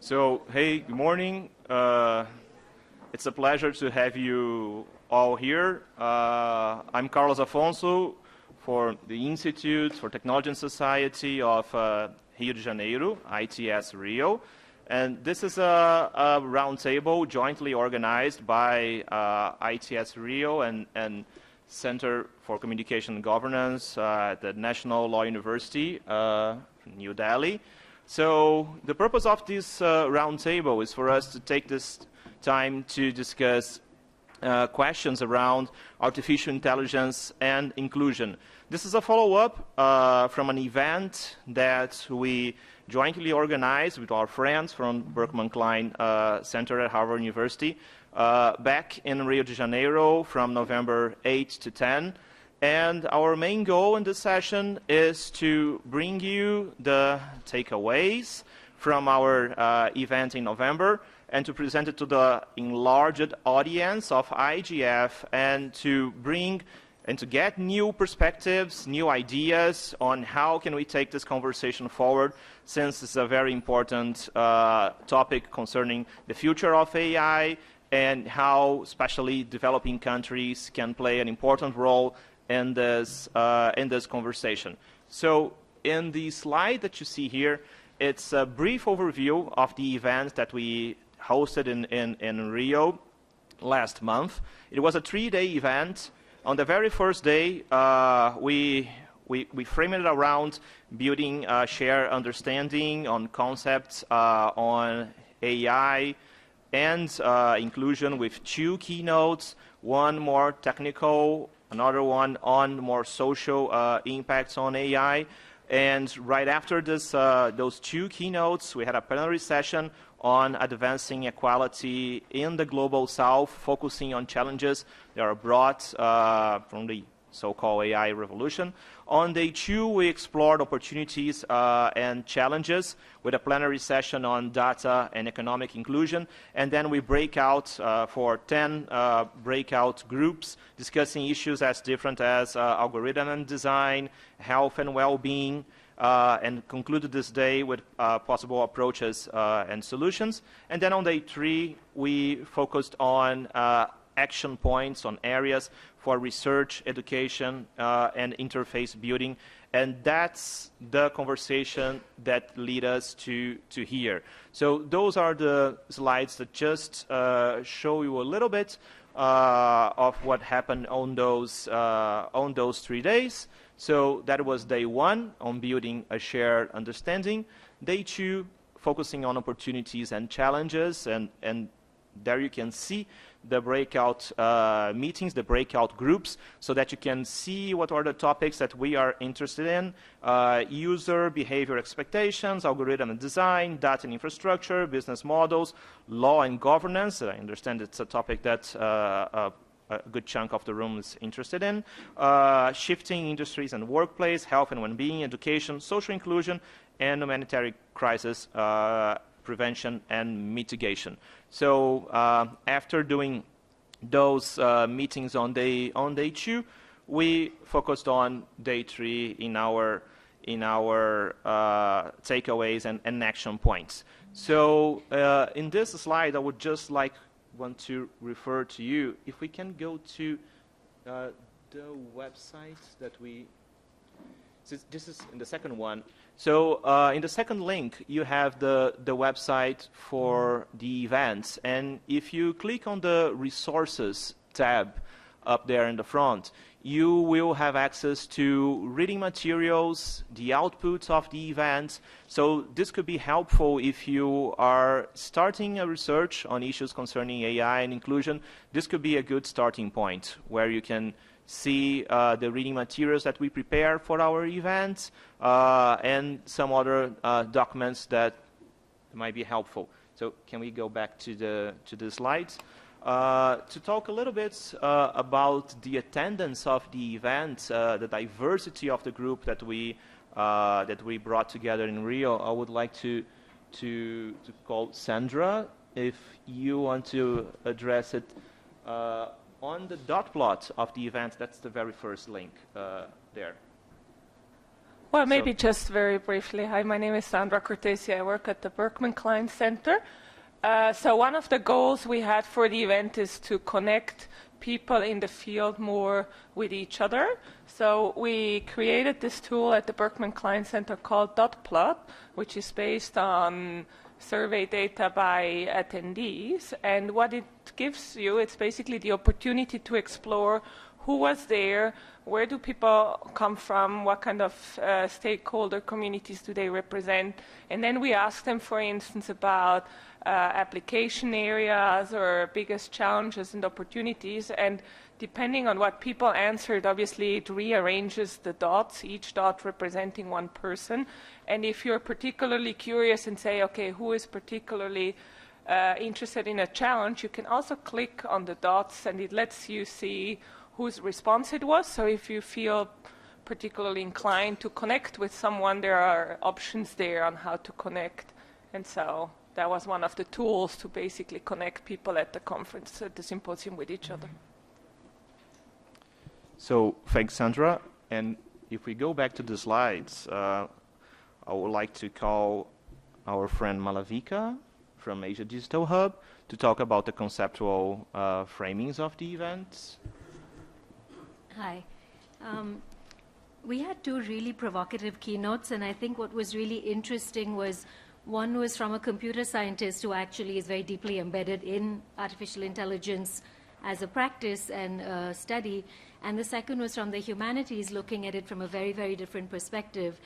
So, hey, good morning. It's a pleasure to have you all here. I'm Carlos Afonso for the Institute for Technology and Society of Rio de Janeiro, ITS Rio. And this is a roundtable jointly organized by ITS Rio and Center for Communication and Governance at the National Law University, New Delhi. So the purpose of this roundtable is for us to take this time to discuss questions around artificial intelligence and inclusion. This is a follow-up from an event that we jointly organized with our friends from Berkman Klein Center at Harvard University back in Rio de Janeiro from November 8 to 10. And our main goal in this session is to bring you the takeaways from our event in November and to present it to the enlarged audience of IGF and to bring and to get new perspectives, new ideas on how can we take this conversation forward, since it's a very important topic concerning the future of AI and how especially developing countries can play an important role in this conversation. So in the slide that you see here, it's a brief overview of the event that we hosted in Rio last month. It was a 3-day event. On the very first day, we framed it around building a shared understanding on concepts on AI and inclusion with 2 keynotes, one more technical, another one on more social impacts on AI. And right after this, those 2 keynotes, we had a plenary session on advancing equality in the Global South, focusing on challenges that are brought from the so-called AI revolution. On day 2, we explored opportunities and challenges with a plenary session on data and economic inclusion. And then we break out for 10 breakout groups discussing issues as different as algorithm and design, health and well-being, and concluded this day with possible approaches and solutions. And then on day 3, we focused on action points on areas for research, education, and interface building. And that's the conversation that lead us to here. So those are the slides that just show you a little bit of what happened on those 3 days. So that was day 1 on building a shared understanding. Day 2, focusing on opportunities and challenges, and there you can see the breakout meetings, the breakout groups, so that you can see what are the topics that we are interested in: user behavior expectations, algorithm and design, data and infrastructure, business models, law and governance. I understand it's a topic that a good chunk of the room is interested in. Shifting industries and workplace, health and well-being, education, social inclusion, and humanitarian crisis prevention and mitigation. So after doing those meetings on day 2, we focused on day 3 in our takeaways and action points. So in this slide, I would just want to refer to you. If we can go to the website that we. This is in the second one. So in the second link, you have the website for the events. And if you click on the resources tab up there in the front, you will have access to reading materials, the outputs of the event. So this could be helpful if you are starting a research on issues concerning AI and inclusion. This could be a good starting point where you can see the reading materials that we prepare for our events and some other documents that might be helpful. So can we go back to the slides? To talk a little bit about the attendance of the event, the diversity of the group that we brought together in Rio, I would like to call Sandra, if you want to address it. On the dot plot of the event, that's the very first link there. Well, maybe just very briefly. Hi, my name is Sandra Cortesi. I work at the Berkman Klein Center. So one of the goals we had for the event is to connect people in the field more with each other. So we created this tool at the Berkman Klein Center called Dotplot, which is based on survey data by attendees. And what it gives you, it's basically the opportunity to explore who was there, where do people come from, what kind of stakeholder communities do they represent. And then we ask them, for instance, about application areas or biggest challenges and opportunities. And depending on what people answered, obviously it rearranges the dots, each dot representing one person. And if you're particularly curious and say, okay, who is particularly interested in a challenge, you can also click on the dots and it lets you see whose response it was. So if you feel particularly inclined to connect with someone, there are options there on how to connect. And so that was one of the tools to basically connect people at the conference, at the symposium, with each other. So thanks, Sandra. And if we go back to the slides, I would like to call our friend Malavika from Asia Digital Hub to talk about the conceptual framings of the events. Hi. We had two really provocative keynotes, and I think what was really interesting was one was from a computer scientist who actually is very deeply embedded in artificial intelligence as a practice and study, and the second was from the humanities, looking at it from a very, very different perspective.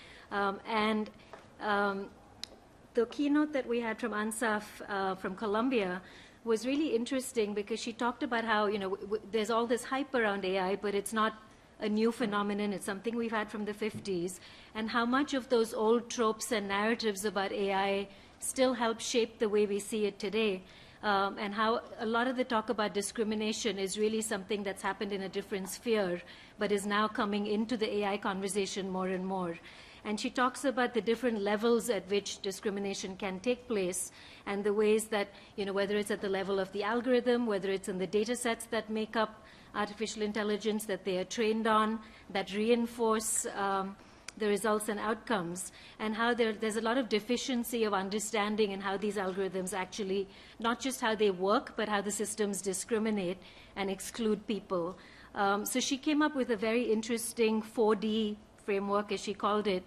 The keynote that we had from Ansaf from Columbia was really interesting because she talked about how, you know, there's all this hype around AI, but it's not a new phenomenon. It's something we've had from the 50s, and how much of those old tropes and narratives about AI still help shape the way we see it today, and how a lot of the talk about discrimination is really something that's happened in a different sphere, but is now coming into the AI conversation more and more. And she talks about the different levels at which discrimination can take place and the ways that, you know, whether it's at the level of the algorithm, whether it's in the data sets that make up artificial intelligence that they are trained on, that reinforce the results and outcomes, and how there's a lot of deficiency of understanding in how these algorithms actually, not just how they work, but how the systems discriminate and exclude people. So she came up with a very interesting 4D framework, as she called it,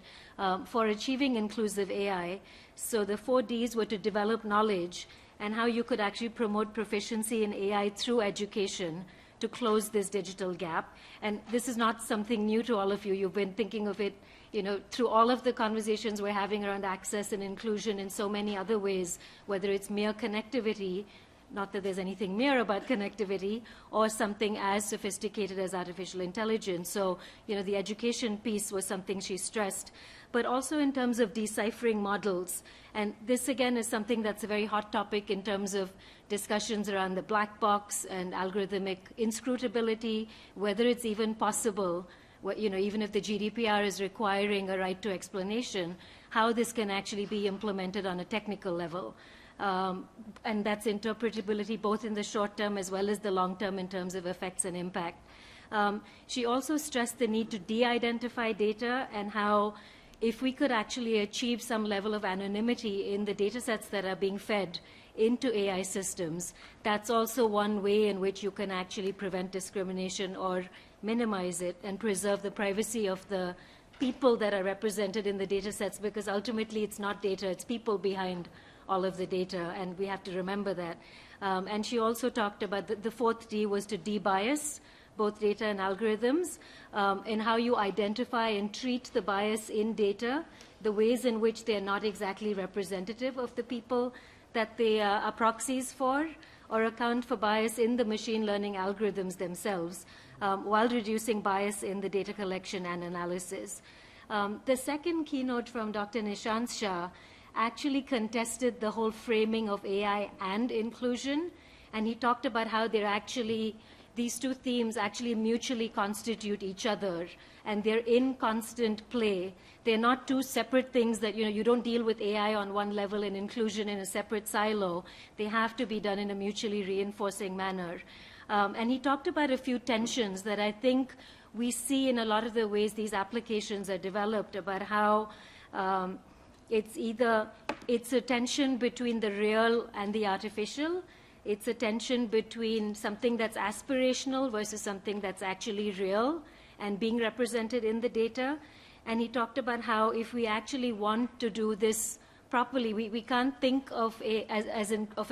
for achieving inclusive AI. So the 4Ds were to develop knowledge and how you could actually promote proficiency in AI through education to close this digital gap. And this is not something new to all of you. You've been thinking of it, you know, through all of the conversations we're having around access and inclusion in so many other ways, whether it's mere connectivity, not that there's anything mere about connectivity, or something as sophisticated as artificial intelligence. So, you know, the education piece was something she stressed, but also in terms of deciphering models. And this, again, is something that's a very hot topic in terms of discussions around the black box and algorithmic inscrutability, whether it's even possible, you know, even if the GDPR is requiring a right to explanation, how this can actually be implemented on a technical level. And that's interpretability both in the short term as well as the long term in terms of effects and impact. She also stressed the need to de-identify data and how if we could actually achieve some level of anonymity in the data sets that are being fed into AI systems, that's also one way in which you can actually prevent discrimination or minimize it and preserve the privacy of the people that are represented in the data sets, because ultimately it's not data, it's people behind all of the data, and we have to remember that. And she also talked about the fourth D was to de-bias both data and algorithms, in how you identify and treat the bias in data, the ways in which they're not exactly representative of the people that they are proxies for, or account for bias in the machine learning algorithms themselves, while reducing bias in the data collection and analysis. The second keynote from Dr. Nishant Shah actually contested the whole framing of AI and inclusion, and he talked about how they're actually, these two themes actually mutually constitute each other, and they're in constant play. They're not two separate things that, you know, you don't deal with AI on one level and inclusion in a separate silo. They have to be done in a mutually reinforcing manner. And he talked about a few tensions that I think we see in a lot of the ways these applications are developed about how it's a tension between the real and the artificial. It's a tension between something that's aspirational versus something that's actually real and being represented in the data. And he talked about how if we actually want to do this properly, we can't think of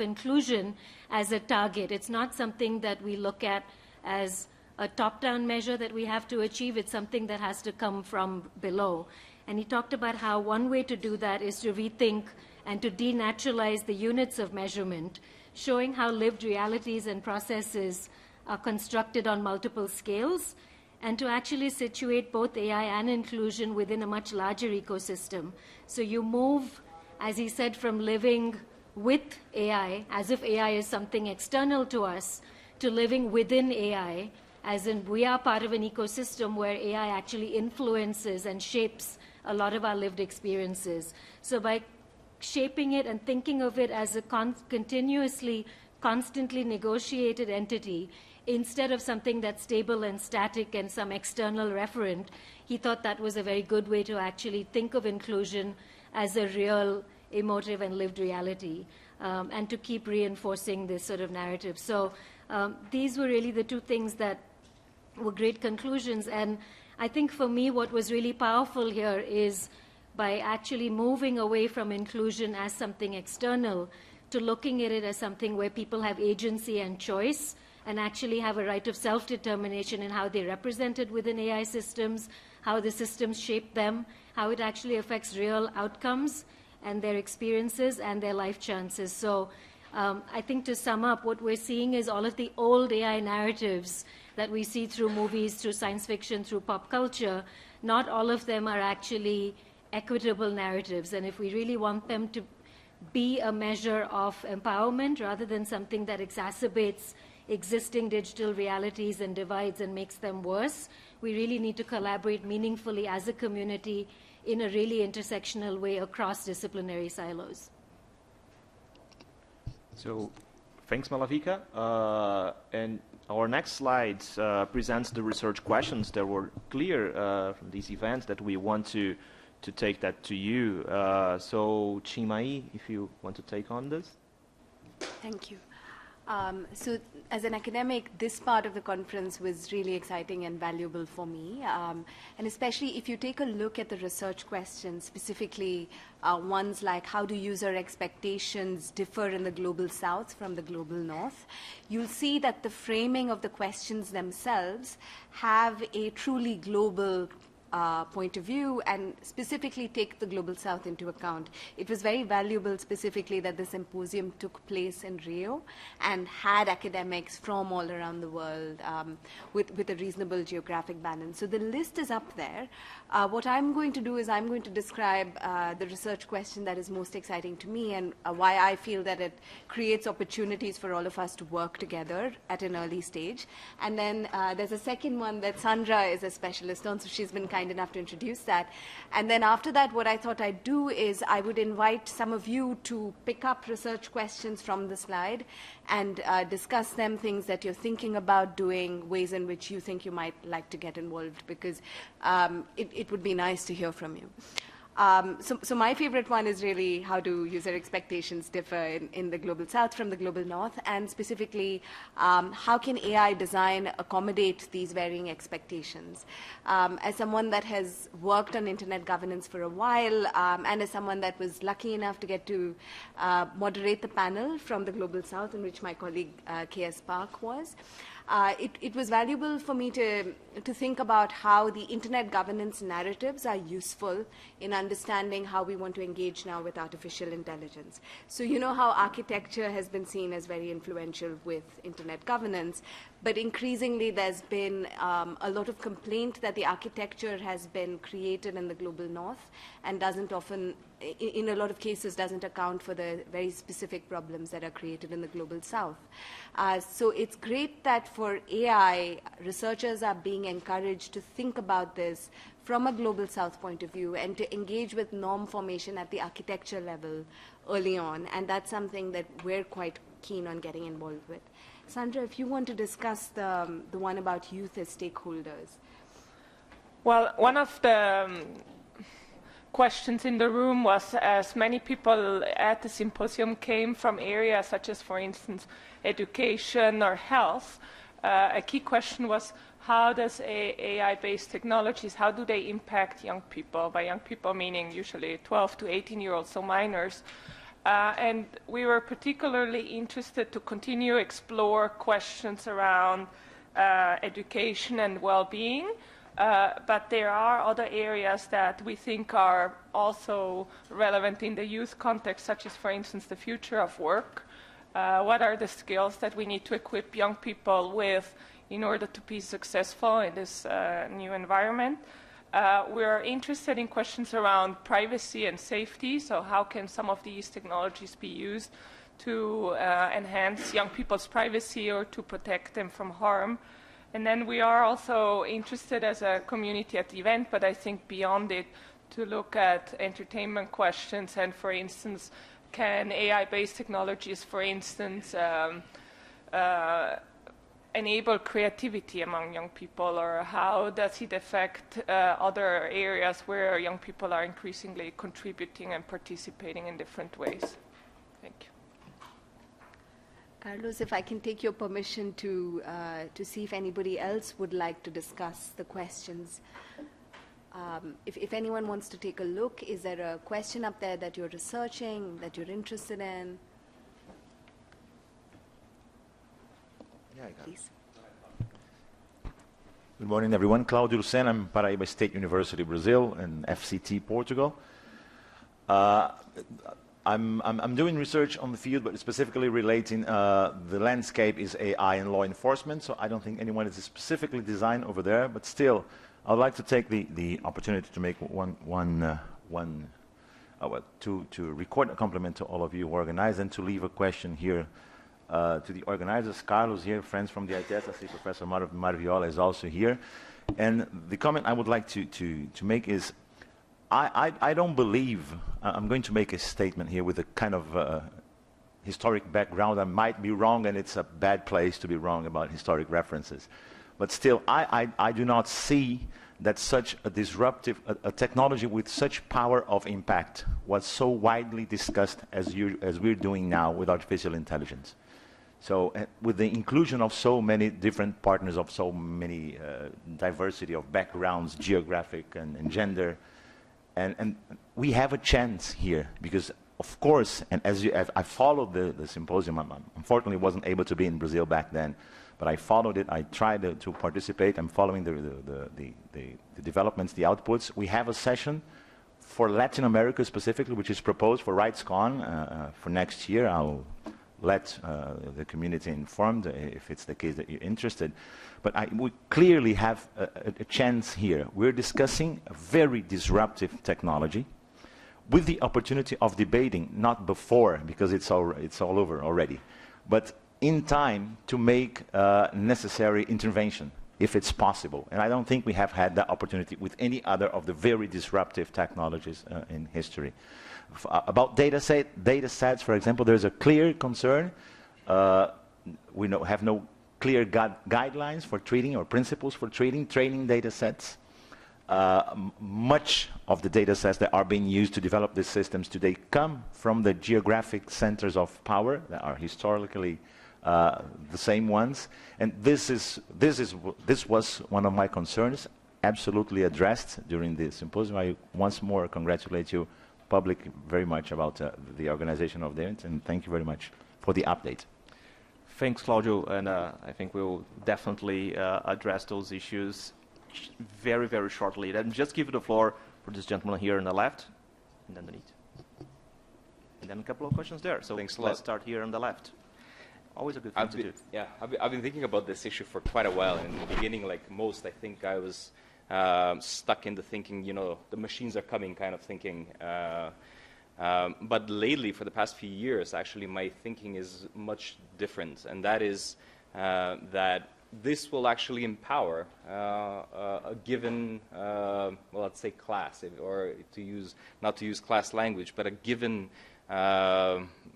inclusion as a target. It's not something that we look at as a top-down measure that we have to achieve. It's something that has to come from below. And he talked about how one way to do that is to rethink and to denaturalize the units of measurement, showing how lived realities and processes are constructed on multiple scales, and to actually situate both AI and inclusion within a much larger ecosystem. So you move, as he said, from living with AI, as if AI is something external to us, to living within AI, as in we are part of an ecosystem where AI actually influences and shapes a lot of our lived experiences. So by shaping it and thinking of it as a continuously, constantly negotiated entity, instead of something that's stable and static and some external referent, he thought that was a very good way to actually think of inclusion as a real, emotive, and lived reality, and to keep reinforcing this sort of narrative. So these were really the two things that were great conclusions. And I think for me, what was really powerful here is by actually moving away from inclusion as something external to looking at it as something where people have agency and choice and actually have a right of self-determination in how they're represented within AI systems, how the systems shape them, how it actually affects real outcomes and their experiences and their life chances. So I think to sum up, what we're seeing is all of the old AI narratives that we see through movies, through science fiction, through pop culture, not all of them are actually equitable narratives. And if we really want them to be a measure of empowerment rather than something that exacerbates existing digital realities and divides and makes them worse, we really need to collaborate meaningfully as a community in a really intersectional way across disciplinary silos. So, thanks, Malavika. And our next slide presents the research questions that were clear from these events that we want to take that to you. So, Chinmay, if you want to take on this. Thank you. So as an academic, this part of the conference was really exciting and valuable for me. And especially if you take a look at the research questions, specifically ones like how do user expectations differ in the global south from the global north, you'll see that the framing of the questions themselves have a truly global point of view and specifically take the global south into account. It was very valuable specifically that the symposium took place in Rio and had academics from all around the world with a reasonable geographic balance. So the list is up there. What I'm going to do is I'm going to describe the research question that is most exciting to me and why I feel that it creates opportunities for all of us to work together at an early stage. And then there's a second one that Sandra is a specialist on, so she's been kind enough to introduce that. And then after that, what I thought I'd do is I would invite some of you to pick up research questions from the slide and discuss them, things that you're thinking about doing, ways in which you think you might like to get involved, because it would be nice to hear from you. So my favorite one is really how do user expectations differ in the global south from the global north, and specifically how can AI design accommodate these varying expectations. As someone that has worked on internet governance for a while, and as someone that was lucky enough to get to moderate the panel from the global south in which my colleague K.S. Park was, it was valuable for me to think about how the internet governance narratives are useful in understanding how we want to engage now with artificial intelligence. So you know how architecture has been seen as very influential with internet governance, but increasingly there's been a lot of complaint that the architecture has been created in the global north and doesn't often, in a lot of cases, doesn't account for the very specific problems that are created in the global south. So it's great that for AI, researchers are being encouraged to think about this from a global south point of view and to engage with norm formation at the architecture level early on. And that's something that we're quite keen on getting involved with. Sandra, if you want to discuss the one about youth as stakeholders. Well, one of the questions in the room was, as many people at the symposium came from areas such as, for instance, education or health, a key question was, how does AI-based technologies, how do they impact young people? By young people meaning usually 12 to 18-year-olds, so minors. And we were particularly interested to continue explore questions around education and well-being. But there are other areas that we think are also relevant in the youth context, such as, for instance, the future of work. What are the skills that we need to equip young people with in order to be successful in this new environment? We're interested in questions around privacy and safety, so how can some of these technologies be used to enhance young people's privacy or to protect them from harm? And then we are also interested as a community at the event, but I think beyond it, to look at entertainment questions and, for instance, can AI-based technologies, for instance, enable creativity among young people, or how does it affect other areas where young people are increasingly contributing and participating in different ways? Thank you. Carlos, if I can take your permission to see if anybody else would like to discuss the questions. If anyone wants to take a look, is there a question up there that you're researching, that you're interested in? Yeah, I got it. Please. Good morning, everyone. Cláudio Lucena, I'm Paraíba State University, Brazil, and FCT, Portugal. I'm doing research on the field, but specifically relating the landscape is AI and law enforcement, so I don't think anyone is specifically designed over there, but still, I'd like to take the opportunity to make to record a compliment to all of you who organized and to leave a question here to the organizers. Carlos here, friends from the ITS, I see Professor Marviola is also here. And the comment I would like to make is, I don't believe, I'm going to make a statement here with a kind of historic background. I might be wrong, and it's a bad place to be wrong about historic references. But still, I do not see that such a disruptive, a technology with such power of impact was so widely discussed as we're doing now with artificial intelligence. So with the inclusion of so many different partners, of so many diversity of backgrounds, geographic and gender, and we have a chance here, because of course, and as I followed the symposium, I unfortunately wasn't able to be in Brazil back then, but I followed it, I tried to participate, I'm following the developments, the outputs. We have a session for Latin America specifically, which is proposed for RightsCon for next year. I'll let the community informed if it's the case that you're interested. But we clearly have a chance here. We're discussing a very disruptive technology with the opportunity of debating, not before, because it's all over already, but in time to make necessary intervention, if it's possible. And I don't think we have had that opportunity with any other of the very disruptive technologies in history. About data sets, for example, there's a clear concern. We have no clear guidelines for treating or principles for treating, training data sets. Much of the data sets that are being used to develop these systems today come from the geographic centers of power that are historically the same ones. And this was one of my concerns, absolutely addressed during the symposium. I once more congratulate you public very much about the organization of the event, and thank you very much for the update. Thanks, Claudio, and I think we'll definitely address those issues very, very shortly. Then just give the floor for this gentleman here on the left, and then underneath. And then a couple of questions there. So Thanks a let's lot. start here on the left. Always a good thing to do. Yeah, I've been thinking about this issue for quite a while. In the beginning, like most, I think I was stuck in the thinking, the machines are coming kind of thinking. But lately, for the past few years, actually, my thinking is much different. And that is that this will actually empower a given, let's say class, or not to use class language, but a given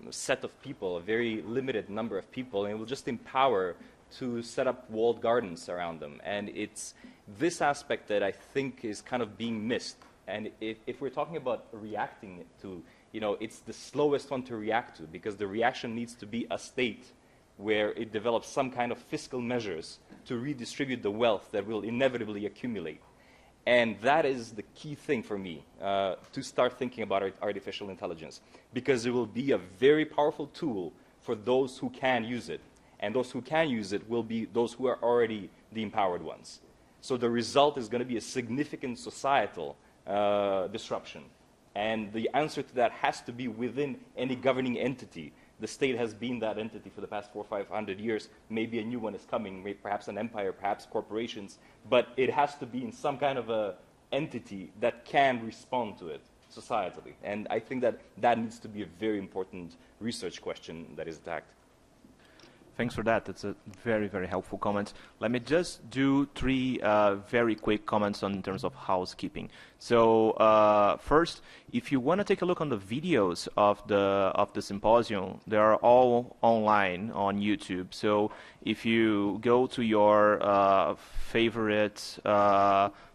set of people, a very limited number of people, and it will just empower to set up walled gardens around them. And it's this aspect that I think is kind of being missed. And if we're talking about reacting to, it's the slowest one to react to, because the reaction needs to be a state where it develops some kind of fiscal measures to redistribute the wealth that will inevitably accumulate. And that is the key thing for me, to start thinking about artificial intelligence, because it will be a very powerful tool for those who can use it. And those who can use it will be those who are already the empowered ones. So the result is going to be a significant societal disruption. And the answer to that has to be within any governing entity. The state has been that entity for the past 400 or 500 years. Maybe a new one is coming, maybe perhaps an empire, perhaps corporations. But it has to be in some kind of a entity that can respond to it societally. And I think that that needs to be a very important research question that is attacked. Thanks for that. That's a very, very helpful comment. Let me just do three very quick comments in terms of housekeeping. So first, if you want to take a look on the videos of the symposium, they are all online on YouTube. So if you go to your favorite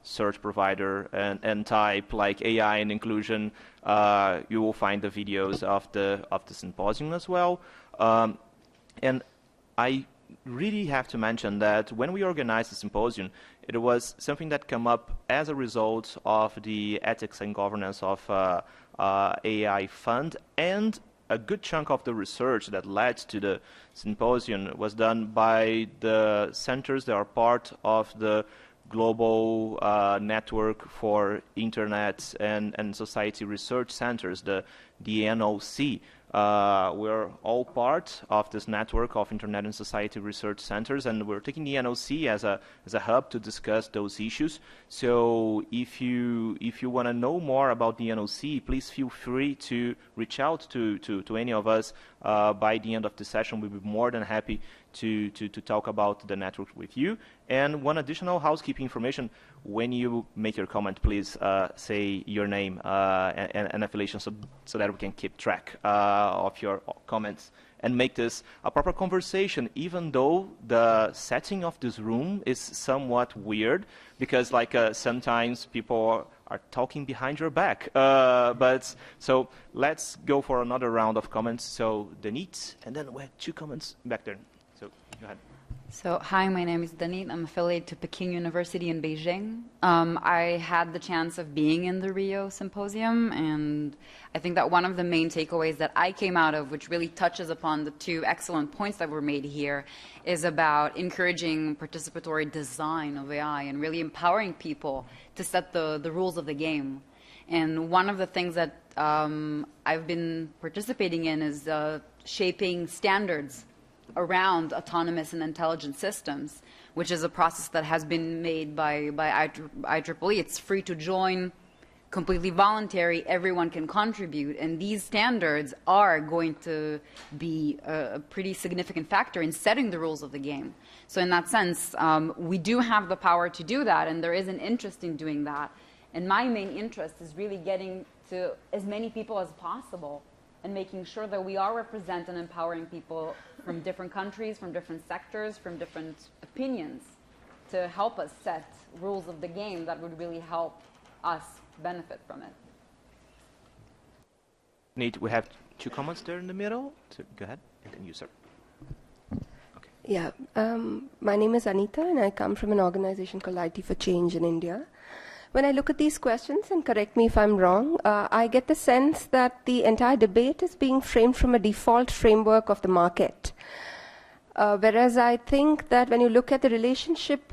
search provider and type like AI and inclusion, you will find the videos of the symposium as well. And I really have to mention that when we organized the symposium, it was something that came up as a result of the ethics and governance of AI fund, and a good chunk of the research that led to the symposium was done by the centers that are part of the global network for internet and society research centers, the NOC. We're all part of this network of Internet and Society Research Centers, and we're taking the NOC as a hub to discuss those issues. So if you want to know more about the NOC, please feel free to reach out to any of us. By the end of the session, we'll be more than happy to talk about the network with you. And one additional housekeeping information: when you make your comment, please say your name and affiliation, so that we can keep track of your comments and make this a proper conversation, even though the setting of this room is somewhat weird, because sometimes people are talking behind your back. But so let's go for another round of comments. So Danit, and then we have two comments back there. So go ahead. So, hi, my name is Danit. I'm affiliated to Peking University in Beijing. I had the chance of being in the Rio Symposium, and I think that one of the main takeaways that I came out of, which really touches upon the two excellent points that were made here, is about encouraging participatory design of AI and really empowering people to set the rules of the game. And one of the things that I've been participating in is shaping standards around autonomous and intelligent systems, which is a process that has been made by IEEE. It's free to join, completely voluntary, everyone can contribute, and these standards are going to be a pretty significant factor in setting the rules of the game. So in that sense, we do have the power to do that, and there is an interest in doing that. And my main interest is really getting to as many people as possible and making sure that we are representing and empowering people from different countries, from different sectors, from different opinions, to help us set rules of the game that would really help us benefit from it. We have two comments there in the middle. So go ahead, and then you, sir. Okay. Yeah, my name is Anita, and I come from an organization called IT for Change in India. When I look at these questions, and correct me if I'm wrong, I get the sense that the entire debate is being framed from a default framework of the market. Whereas I think that when you look at the relationship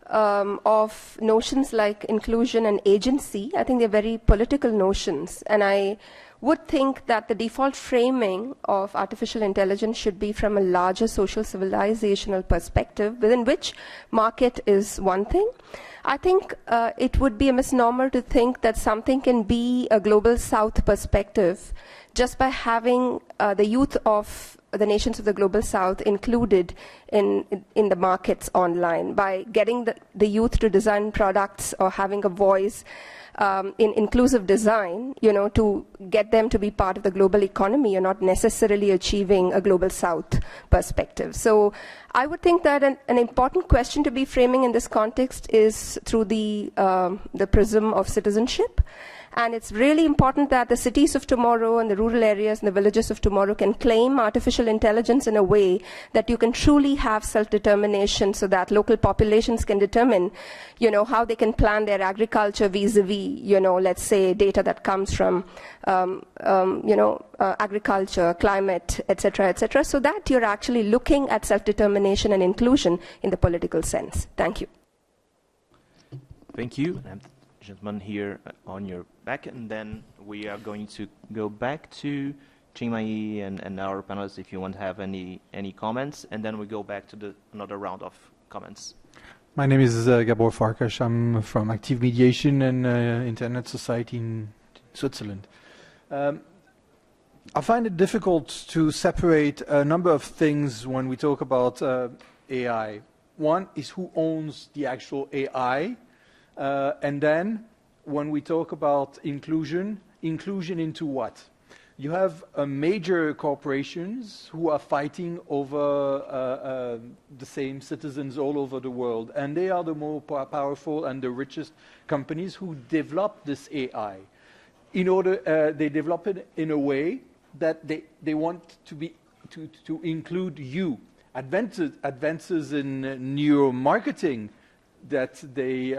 of notions like inclusion and agency, I think they're very political notions. And I would think that the default framing of artificial intelligence should be from a larger social civilizational perspective, within which market is one thing. I think it would be a misnomer to think that something can be a global south perspective just by having the youth of the nations of the global south included in the markets online, by getting the youth to design products or having a voice. in inclusive design, to get them to be part of the global economy, you're not necessarily achieving a global south perspective. So I would think that an important question to be framing in this context is through the prism of citizenship. And it's really important that the cities of tomorrow and the rural areas and the villages of tomorrow can claim artificial intelligence in a way that you can truly have self-determination, so that local populations can determine, how they can plan their agriculture vis-a-vis, let's say data that comes from, agriculture, climate, etc., so that you're actually looking at self-determination and inclusion in the political sense. Thank you. Thank you. Gentleman here on your back, and then we are going to go back to Chinmay and our panelists if you want to have any comments, and then we go back to another round of comments. My name is Gabor Farkas. I'm from Active Mediation and Internet Society in Switzerland. I find it difficult to separate a number of things when we talk about AI. One is who owns the actual AI. And then when we talk about inclusion into what? You have major corporations who are fighting over the same citizens all over the world, and they are the more powerful and the richest companies who develop this AI. They develop it in a way that they want to include you. Advances in neuromarketing that they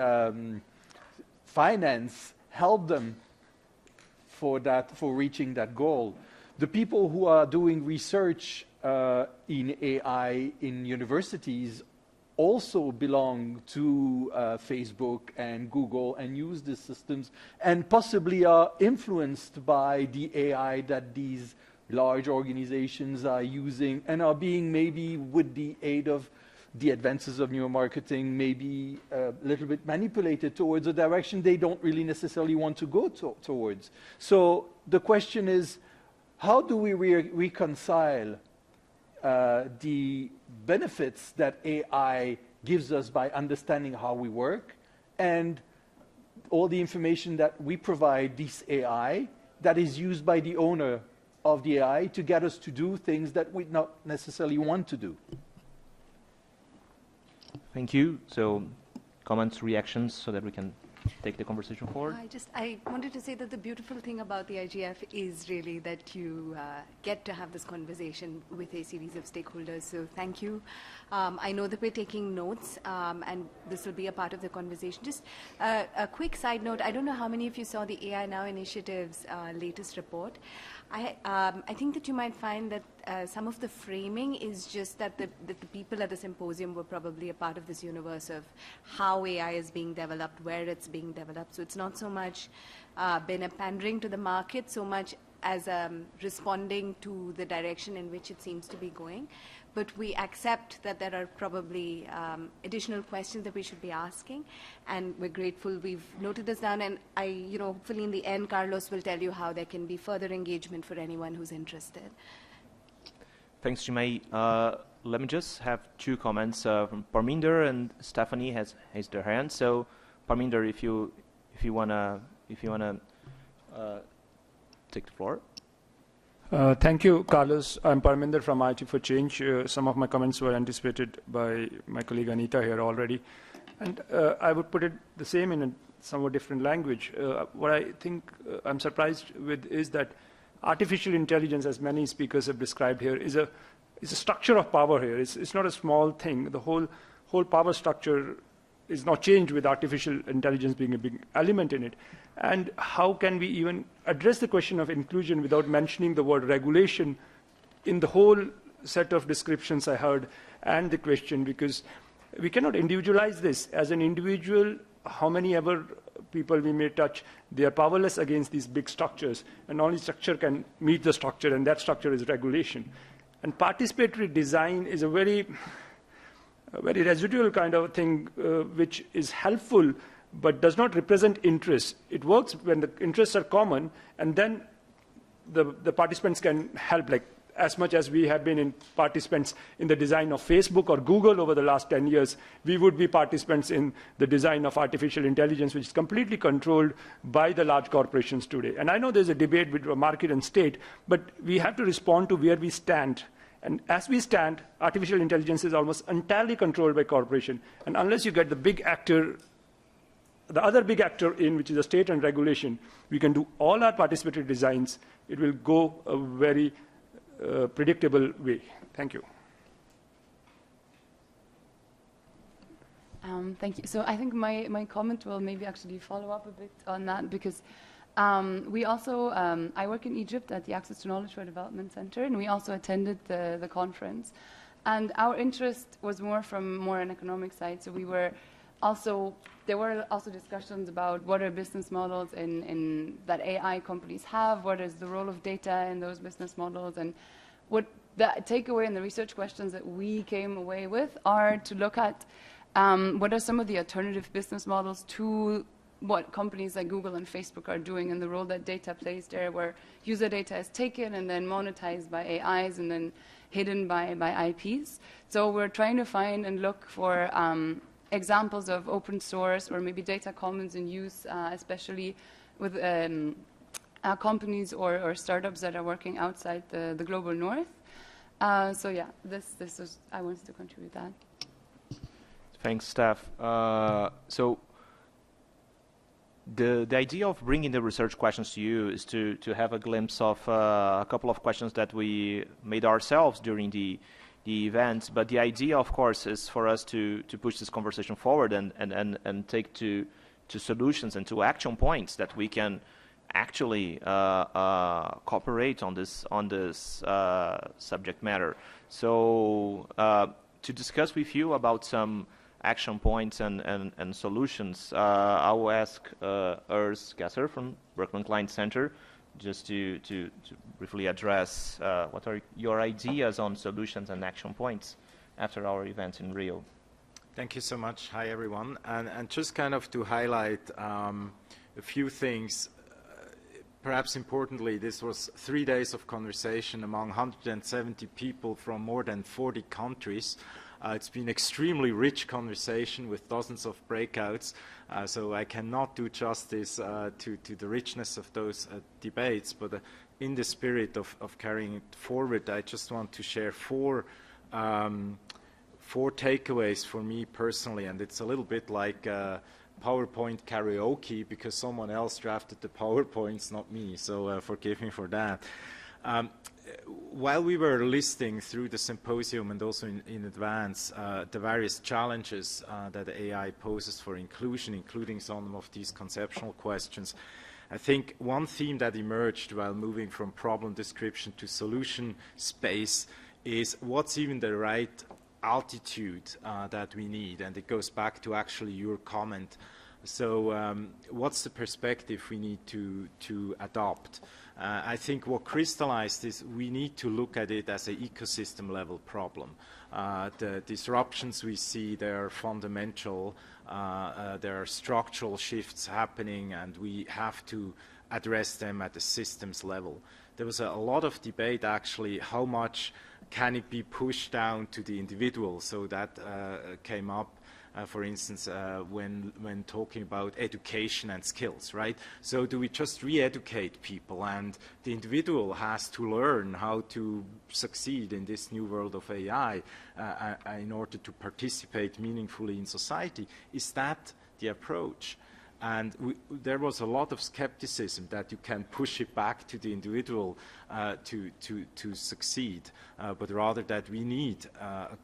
finance help them for reaching that goal. The people who are doing research in AI in universities also belong to Facebook and Google and use these systems, and possibly are influenced by the AI that these large organizations are using, and are being, maybe with the aid of the advances of neuromarketing, maybe a little bit manipulated towards a direction they don't really necessarily want to go towards. So the question is, how do we reconcile the benefits that AI gives us by understanding how we work, and all the information that we provide this AI that is used by the owner of the AI to get us to do things that we not necessarily want to do? Thank you. So comments, reactions, so that we can take the conversation forward. I wanted to say that the beautiful thing about the IGF is really that you get to have this conversation with a series of stakeholders. So thank you. I know that we're taking notes, and this will be a part of the conversation. Just a quick side note, I don't know how many of you saw the AI Now Initiative's latest report. I think that you might find that some of the framing is just that the people at the symposium were probably a part of this universe of how AI is being developed, where it's being developed. So it's not so much been a pandering to the market, so much as responding to the direction in which it seems to be going. But we accept that there are probably additional questions that we should be asking, and we're grateful we've noted this down. And hopefully in the end, Carlos will tell you how there can be further engagement for anyone who's interested. Thanks, Chinmay. Let me just have two comments from Parminder, and Stephanie has raised their hand. So, Parminder, if you wanna take the floor. Thank you, Carlos. I'm Parminder from IT for Change. Some of my comments were anticipated by my colleague Anita here already. And I would put it the same in a somewhat different language. What I think I'm surprised with is that artificial intelligence, as many speakers have described here, is a structure of power here. It's not a small thing. The whole power structure is not changed with artificial intelligence being a big element in it. And how can we even address the question of inclusion without mentioning the word regulation in the whole set of descriptions I heard and the question? Because we cannot individualize this. As an individual, how many ever people we may touch, they are powerless against these big structures, and only structure can meet the structure, and that structure is regulation. And participatory design is a very residual kind of thing, which is helpful but does not represent interests. It works when the interests are common, and then the participants can help. Like as much as we have been in participants in the design of Facebook or Google over the last 10 years, we would be participants in the design of artificial intelligence, which is completely controlled by the large corporations today. And I know there's a debate between market and state, but we have to respond to where we stand. And as we stand, artificial intelligence is almost entirely controlled by corporation. And unless you get the big actor, the other big actor in, which is the state and regulation, we can do all our participatory designs. It will go a very predictable way. Thank you. Thank you. So I think my comment will maybe actually follow up a bit on that, because we also, I work in Egypt at the Access to Knowledge for Development Center, and we also attended the conference. And our interest was more from an economic side. So we were also, there were also discussions about what are business models that AI companies have, what is the role of data in those business models, and what the takeaway and the research questions that we came away with are to look at what are some of the alternative business models to what companies like Google and Facebook are doing, and the role that data plays there, where user data is taken and then monetized by AIs and then hidden by IPs. So we're trying to find and look for examples of open source or maybe data commons in use, especially with companies or startups that are working outside the global north. So yeah, this was, I wanted to contribute that. Thanks, Steph. So the idea of bringing the research questions to you is to have a glimpse of a couple of questions that we made ourselves during the event. But the idea, of course, is for us to push this conversation forward and take to solutions and to action points that we can actually cooperate on this subject matter. So to discuss with you about some action points and solutions, I will ask Urs Gasser from Berkman Klein Center just to briefly address what are your ideas on solutions and action points after our event in Rio. Thank you so much. Hi, everyone. And just kind of to highlight a few things, perhaps importantly, this was 3 days of conversation among 170 people from more than 40 countries. It's been extremely rich conversation with dozens of breakouts, so I cannot do justice to the richness of those debates, but in the spirit of carrying it forward, I just want to share four takeaways for me personally, and it's a little bit like PowerPoint karaoke because someone else drafted the PowerPoints, not me, so forgive me for that. While we were listing through the symposium and also in advance the various challenges that AI poses for inclusion, including some of these conceptual questions, I think one theme that emerged while moving from problem description to solution space is what's even the right altitude that we need, and it goes back to actually your comment. So what's the perspective we need to adopt? I think what crystallized is we need to look at it as an ecosystem level problem. The disruptions we see, they're fundamental, there are structural shifts happening, and we have to address them at the systems level. There was a lot of debate actually, how much can it be pushed down to the individual? So that came up. For instance, when talking about education and skills, right? So do we just re-educate people and the individual has to learn how to succeed in this new world of AI in order to participate meaningfully in society? Is that the approach? And there was a lot of skepticism that you can push it back to the individual to succeed, but rather that we need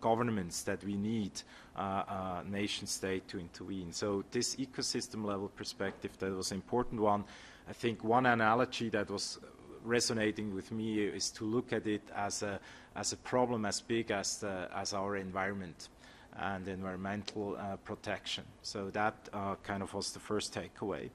governments, that we need a nation state to intervene. So this ecosystem level perspective, that was an important one. I think one analogy that was resonating with me is to look at it as a problem as big as our environment and environmental protection. So that kind of was the first takeaway.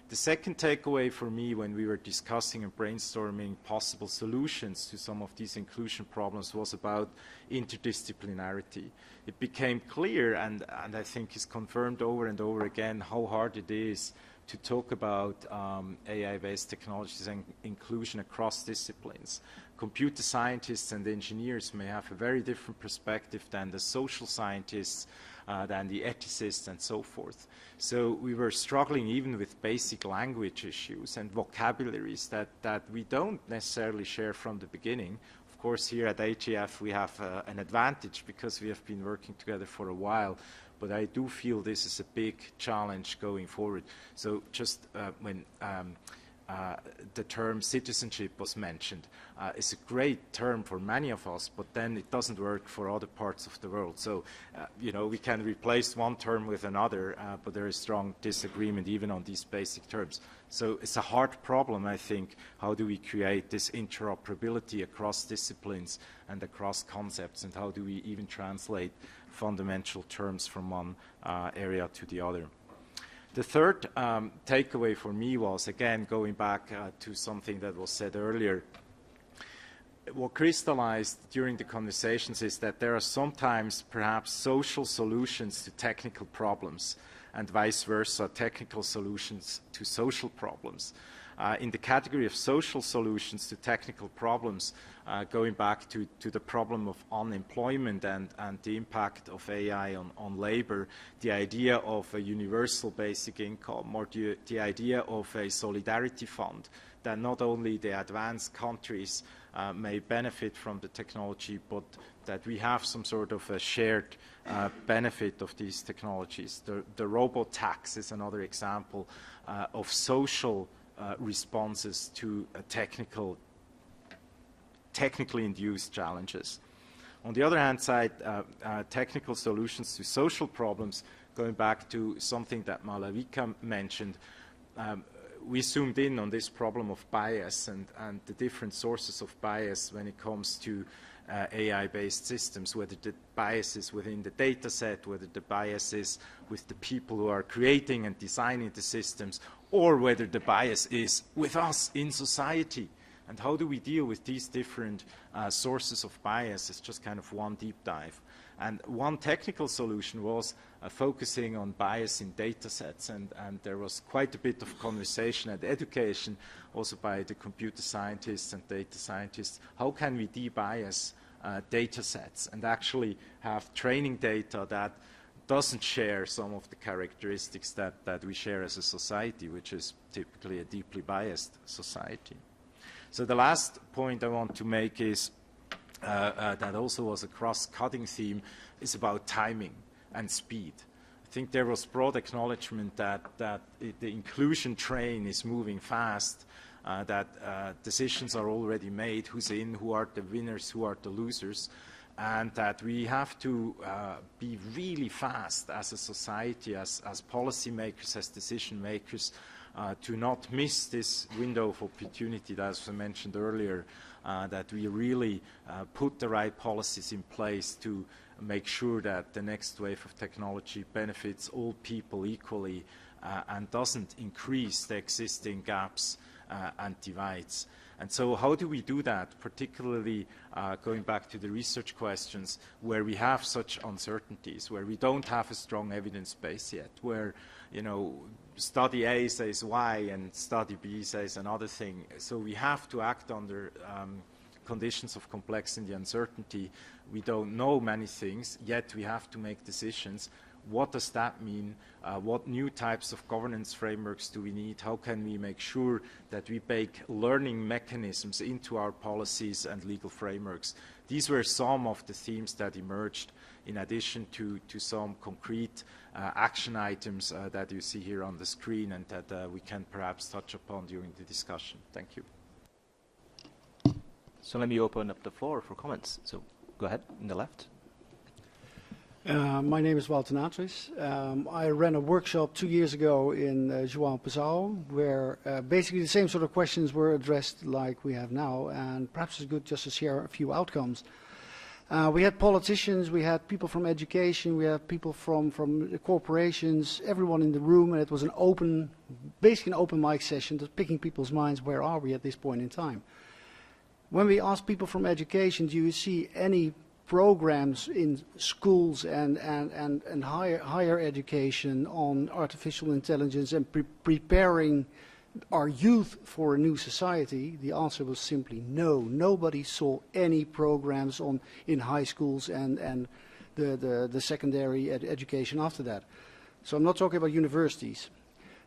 The second takeaway for me when we were discussing and brainstorming possible solutions to some of these inclusion problems was about interdisciplinarity. It became clear, and I think is confirmed over and over again, how hard it is to talk about AI-based technologies and inclusion across disciplines. Computer scientists and engineers may have a very different perspective than the social scientists, than the ethicists, and so forth. So we were struggling even with basic language issues and vocabularies that we don't necessarily share from the beginning. Of course, here at IGF we have an advantage because we have been working together for a while, but I do feel this is a big challenge going forward. So just when the term citizenship was mentioned, it's a great term for many of us, but then it doesn't work for other parts of the world. So, you know, we can replace one term with another, but there is strong disagreement even on these basic terms. So it's a hard problem, I think. How do we create this interoperability across disciplines and across concepts, and how do we even translate fundamental terms from one area to the other? The third takeaway for me was, again, going back to something that was said earlier. What crystallized during the conversations is that there are sometimes perhaps social solutions to technical problems and vice versa, technical solutions to social problems. In the category of social solutions to technical problems, going back to the problem of unemployment and the impact of AI on labor, the idea of a universal basic income, or the idea of a solidarity fund, that not only the advanced countries may benefit from the technology, but that we have some sort of a shared benefit of these technologies. The robot tax is another example of social responses to technically induced challenges. On the other hand side, technical solutions to social problems, going back to something that Malavika mentioned, we zoomed in on this problem of bias and the different sources of bias when it comes to AI-based systems, whether the bias is within the data set, whether the bias is with the people who are creating and designing the systems, or whether the bias is with us in society. And how do we deal with these different sources of bias? It's just kind of one deep dive. And one technical solution was focusing on bias in data sets, and there was quite a bit of conversation and education also by the computer scientists and data scientists. How can we de-bias data sets and actually have training data that doesn't share some of the characteristics that we share as a society, which is typically a deeply biased society. So the last point I want to make is that also was a cross-cutting theme, is about timing and speed. I think there was broad acknowledgement that the inclusion train is moving fast, that decisions are already made, who's in, who are the winners, who are the losers, and that we have to be really fast as a society, as policymakers, as decision makers, to not miss this window of opportunity that, as I mentioned earlier, that we really put the right policies in place to make sure that the next wave of technology benefits all people equally and doesn't increase the existing gaps and divides. And so how do we do that, particularly going back to the research questions, where we have such uncertainties, where we don't have a strong evidence base yet, where, you know, study A says Y and study B says another thing. So we have to act under conditions of complexity and uncertainty. We don't know many things, yet we have to make decisions. What does that mean? What new types of governance frameworks do we need? How can we make sure that we bake learning mechanisms into our policies and legal frameworks? These were some of the themes that emerged, in addition to some concrete action items that you see here on the screen and that we can perhaps touch upon during the discussion. Thank you. So let me open up the floor for comments. So go ahead, in the left. My name is Walter Natris. I ran a workshop 2 years ago in João Pessoa, where basically the same sort of questions were addressed like we have now, and perhaps it's good just to share a few outcomes. We had politicians, we had people from education, we had people from the corporations, everyone in the room, and it was basically an open mic session, just picking people's minds, where are we at this point in time? When we asked people from education, do you see any programs in schools and higher education on artificial intelligence and preparing our youth for a new society? The answer was simply no. Nobody saw any programs in high schools and the secondary education after that. So I'm not talking about universities.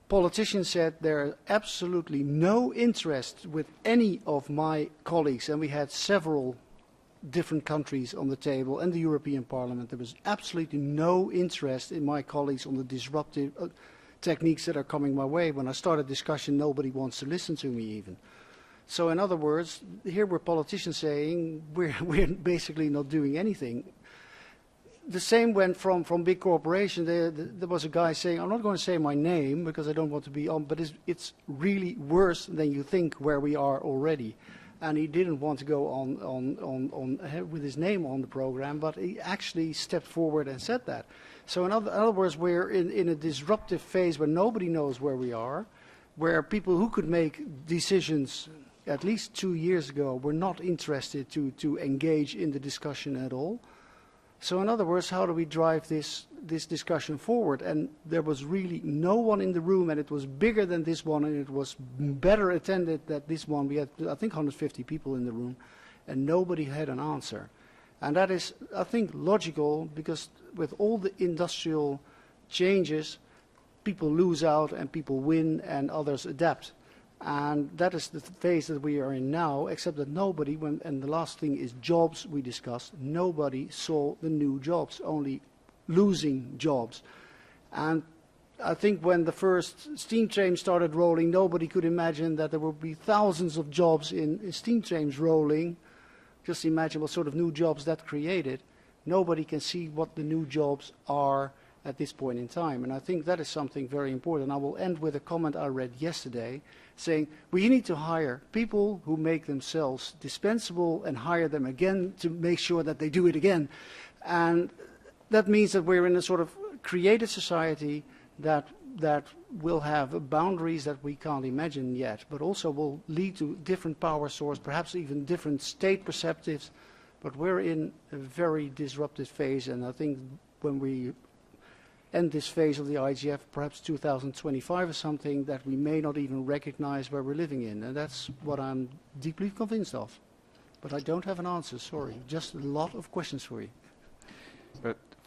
Politicians said there is absolutely no interest with any of my colleagues, and we had several different countries on the table and the European Parliament. There was absolutely no interest in my colleagues on the disruptive techniques that are coming my way. When I start a discussion, nobody wants to listen to me even. So in other words, here were politicians saying we're basically not doing anything. The same went from big corporations. There was a guy saying, I'm not going to say my name because I don't want to be on, but it's really worse than you think where we are already. And he didn't want to go on with his name on the program, but he actually stepped forward and said that. So in other words, we're in a disruptive phase where nobody knows where we are, where people who could make decisions at least 2 years ago were not interested to engage in the discussion at all. So in other words, how do we drive this discussion forward? And there was really no one in the room, and it was bigger than this one, and it was better attended than this one. We had, I think, 150 people in the room, and nobody had an answer. And that is, I think, logical, because with all the industrial changes, people lose out and people win and others adapt. And that is the phase that we are in now, except that nobody, and the last thing is jobs we discussed, nobody saw the new jobs, only losing jobs. And I think when the first steam train started rolling, nobody could imagine that there would be thousands of jobs in steam trains rolling. Just imagine what sort of new jobs that created. Nobody can see what the new jobs are at this point in time. And I think that is something very important. I will end with a comment I read yesterday saying we need to hire people who make themselves dispensable and hire them again to make sure that they do it again. And that means that we're in a sort of creative society that will have boundaries that we can't imagine yet, but also will lead to different power sources, perhaps even different state perspectives. But we're in a very disruptive phase, and I think when we end this phase of the IGF, perhaps 2025 or something, that we may not even recognize where we're living in. And that's what I'm deeply convinced of. But I don't have an answer, sorry. Just a lot of questions for you.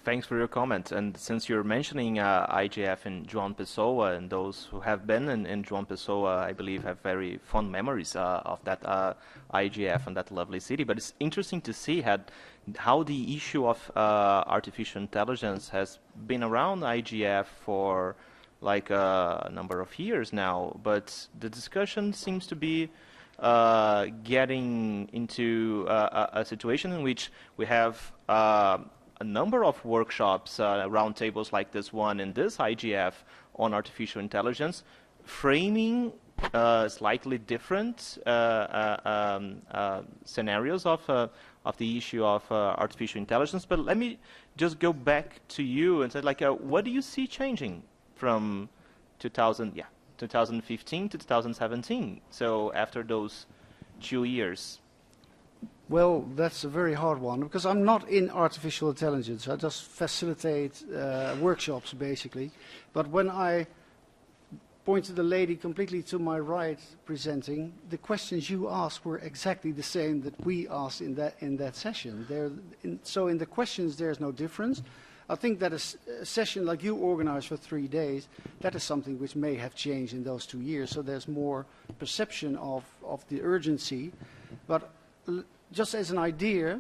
Thanks for your comment. And since you're mentioning IGF and João Pessoa, and those who have been in João Pessoa, I believe, have very fond memories of that IGF and that lovely city. But it's interesting to see how the issue of artificial intelligence has been around IGF for like a number of years now. But the discussion seems to be getting into a situation in which we have a number of workshops, roundtables like this one and this IGF on artificial intelligence, framing slightly different scenarios of the issue of artificial intelligence. But let me just go back to you and say, like, what do you see changing from 2015 to 2017? So after those 2 years. Well, that's a very hard one, because I'm not in artificial intelligence. I just facilitate workshops, basically. But when I pointed the lady completely to my right presenting, the questions you asked were exactly the same that we asked in that session. So in the questions, there's no difference. I think that a session like you organized for 3 days, that is something which may have changed in those 2 years. So there's more perception of the urgency. But just as an idea,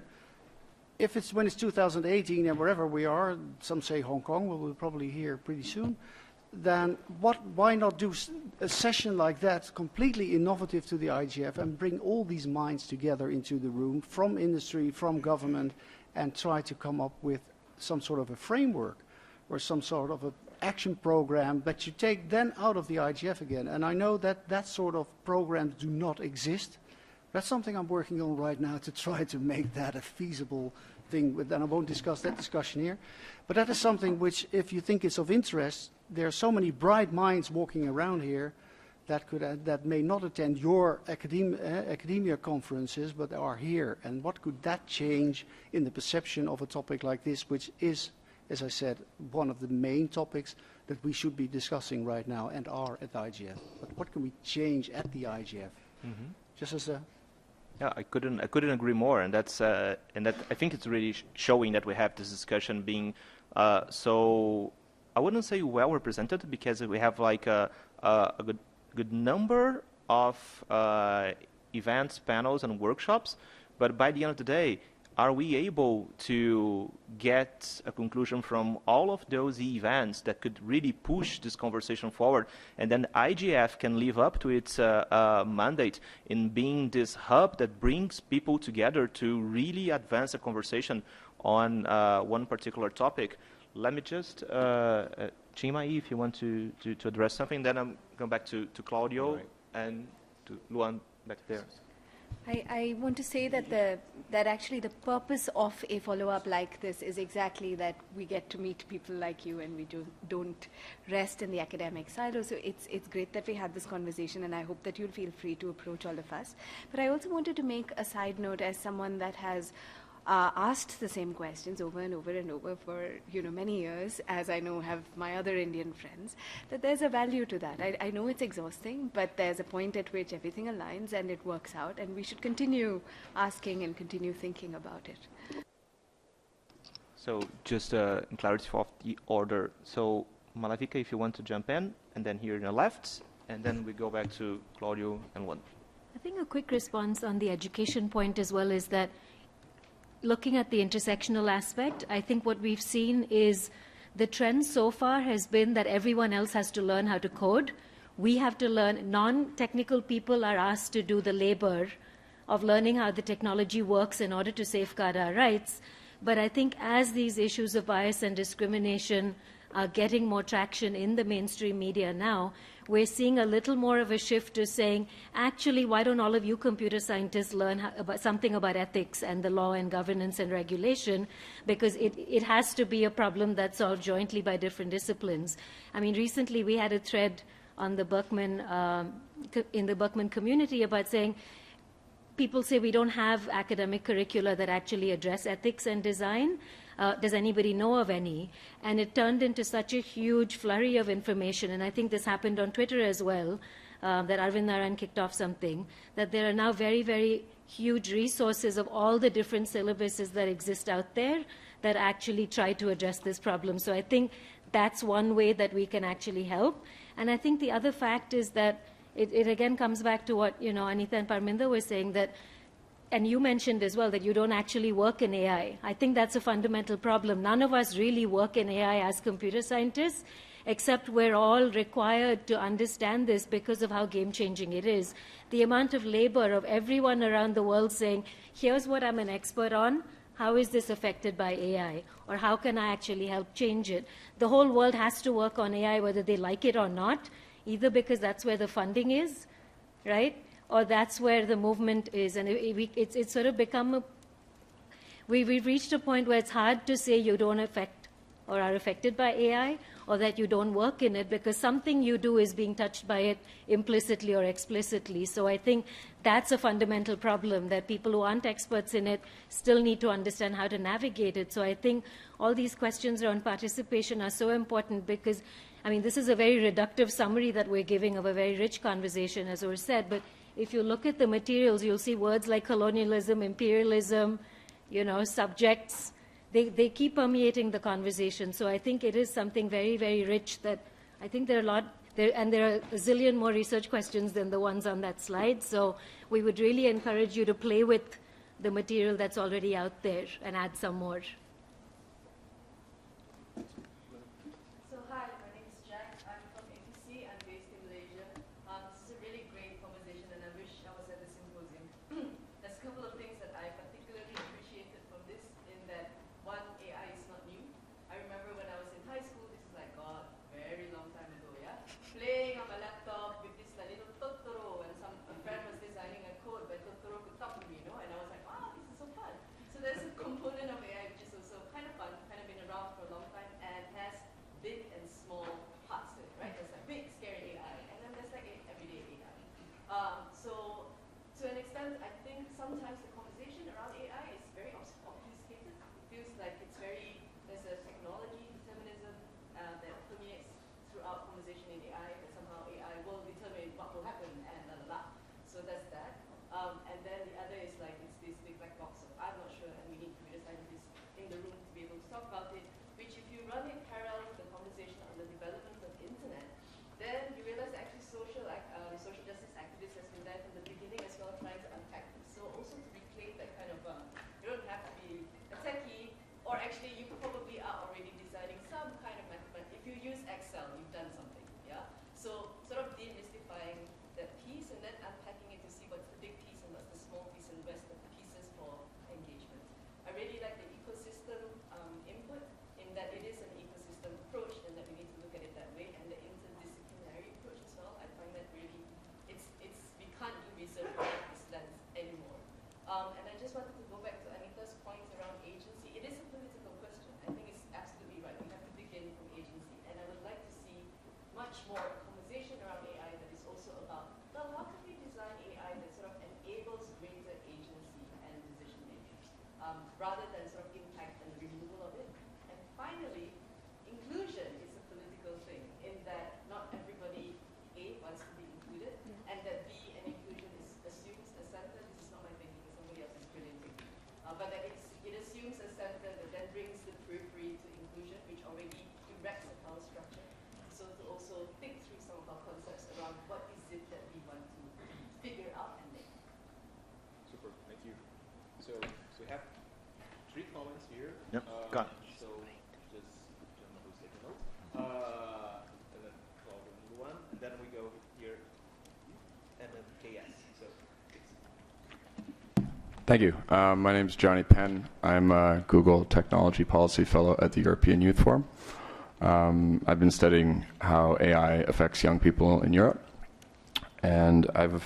if it's when it's 2018 and wherever we are, some say Hong Kong, we'll probably hear pretty soon, then why not do a session like that, completely innovative to the IGF, and bring all these minds together into the room, from industry, from government, and try to come up with some sort of a framework or some sort of an action program that you take then out of the IGF again. And I know that that sort of programs do not exist. That's something I'm working on right now to try to make that a feasible thing, and I won't discuss that discussion here. But that is something which, if you think it's of interest, there are so many bright minds walking around here that may not attend your academia conferences, but are here? And what could that change in the perception of a topic like this, which is, as I said, one of the main topics that we should be discussing right now and are at IGF? But what can we change at the IGF? Mm-hmm. Just as a... Yeah, I couldn't agree more, and that I think it's really showing that we have this discussion being so, I wouldn't say well represented, because we have like a good number of events, panels, and workshops, but by the end of the day, are we able to get a conclusion from all of those events that could really push this conversation forward? And then IGF can live up to its mandate in being this hub that brings people together to really advance a conversation on one particular topic. Let me just, Chima, if you want to address something, then I'm going back to Claudio and to Luan back there. I want to say that actually the purpose of a follow-up like this is exactly that we get to meet people like you, and we don't rest in the academic silo. So it's great that we had this conversation, and I hope that you'll feel free to approach all of us. But I also wanted to make a side note as someone that has asked the same questions over and over and over for many years, as I know have my other Indian friends, that there's a value to that. I know it's exhausting, but there's a point at which everything aligns and it works out, and we should continue asking and continue thinking about it. So just in clarity of the order. So Malavika, if you want to jump in, and then here on the left, and then we go back to Claudio and Luan. I think a quick response on the education point as well is that looking at the intersectional aspect, I think what we've seen is the trend so far has been that everyone else has to learn how to code. We have to learn, non-technical people are asked to do the labor of learning how the technology works in order to safeguard our rights. But I think as these issues of bias and discrimination are getting more traction in the mainstream media now, we're seeing a little more of a shift to saying, actually, why don't all of you computer scientists learn something about ethics and the law and governance and regulation, because it has to be a problem that's solved jointly by different disciplines. I mean, recently we had a thread on the Berkman, in the Berkman community about saying, people say we don't have academic curricula that actually address ethics and design. Does anybody know of any? And it turned into such a huge flurry of information, and I think this happened on Twitter as well, that Arvind Narayan kicked off something, that there are now very, very huge resources of all the different syllabuses that exist out there that actually try to address this problem. So I think that's one way that we can actually help. And I think the other fact is that it again comes back to what Anita and Parminder were saying, that and you mentioned as well that you don't actually work in AI. I think that's a fundamental problem. None of us really work in AI as computer scientists, except we're all required to understand this because of how game-changing it is. The amount of labor of everyone around the world saying, here's what I'm an expert on, how is this affected by AI? Or how can I actually help change it? The whole world has to work on AI whether they like it or not, either because that's where the funding is, right? Or that's where the movement is. And it's sort of become we've reached a point where it's hard to say you don't affect or are affected by AI, or that you don't work in it, because something you do is being touched by it implicitly or explicitly. So I think that's a fundamental problem, that people who aren't experts in it still need to understand how to navigate it. So I think all these questions around participation are so important, because, I mean, this is a very reductive summary that we're giving of a very rich conversation, as was said, but if you look at the materials, you'll see words like colonialism, imperialism, subjects. They keep permeating the conversation. So I think it is something very, very rich that I think there are and there are a zillion more research questions than the ones on that slide. So we would really encourage you to play with the material that's already out there and add some more. conversation in AI, that somehow AI will determine what will happen and la la la. So that's that. And then the other is like, it's this big black box of I'm not sure, and we need computer scientists in the room to be able to talk about it, which if you run it parallel to the conversation on the development of internet, then you realize that actually social justice activists has been there from the beginning as well, trying to unpack this. So also to reclaim that kind of, you don't have to be a techie, or actually you probably are already designing some kind of mathematics. If you use Excel, you've done something, yeah? So sort of demystifying that piece and then unpacking it to see what's the big piece and what's the small piece and where's the pieces for engagement. I really like the ecosystem input in that it is an ecosystem approach and that we need to look at it that way, and the interdisciplinary approach as well. I find that really, we can't do research without this lens anymore. And I just wanted to go back to Anita's points around agency. It is a political question. I think it's absolutely right. We have to begin from agency. And I would like to see much more conversation around AI that is also about, well, how can we design AI that sort of enables greater agency and decision making, rather than sort of impact and removal of it. And finally, inclusion is a political thing in that not everybody, A, wants to be included, and that B, an inclusion assumes a center. This is not my thinking, it's somebody else's brilliant thinking. But that it assumes a center that then brings the periphery to inclusion, which already erects a power structure. So to also think through some of our concepts around what is it that we want to figure out and make. Super, thank you. So we have 3 comments here. Yep, got it. So just gentleman who's taking notes. And then call the new one, and then we go here, and then KS. So Thank you. My name is Johnny Penn. I'm a Google Technology Policy Fellow at the European Youth Forum. I've been studying how AI affects young people in Europe, and I have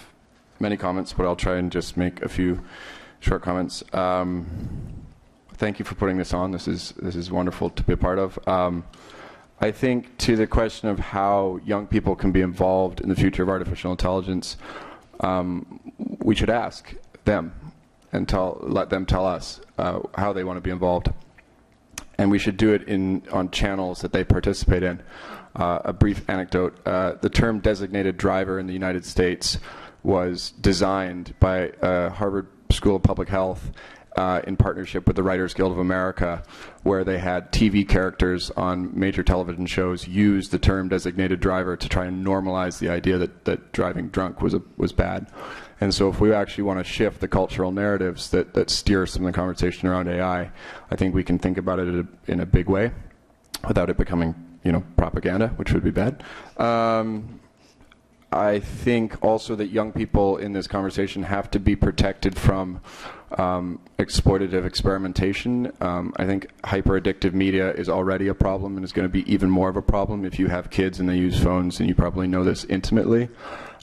many comments, but I'll try and just make a few short comments. Thank you for putting this on. This is wonderful to be a part of. I think to the question of how young people can be involved in the future of artificial intelligence, we should ask them and let them tell us how they want to be involved. And we should do it on channels that they participate in. A brief anecdote, the term designated driver in the United States was designed by Harvard School of Public Health in partnership with the Writers Guild of America, where they had TV characters on major television shows use the term designated driver to try and normalize the idea that driving drunk was bad. And so if we actually want to shift the cultural narratives that steer some of the conversation around AI, I think we can think about it in a big way without it becoming, propaganda, which would be bad. I think also that young people in this conversation have to be protected from exploitative experimentation. I think hyper-addictive media is already a problem and is going to be even more of a problem if you have kids and they use phones, and you probably know this intimately.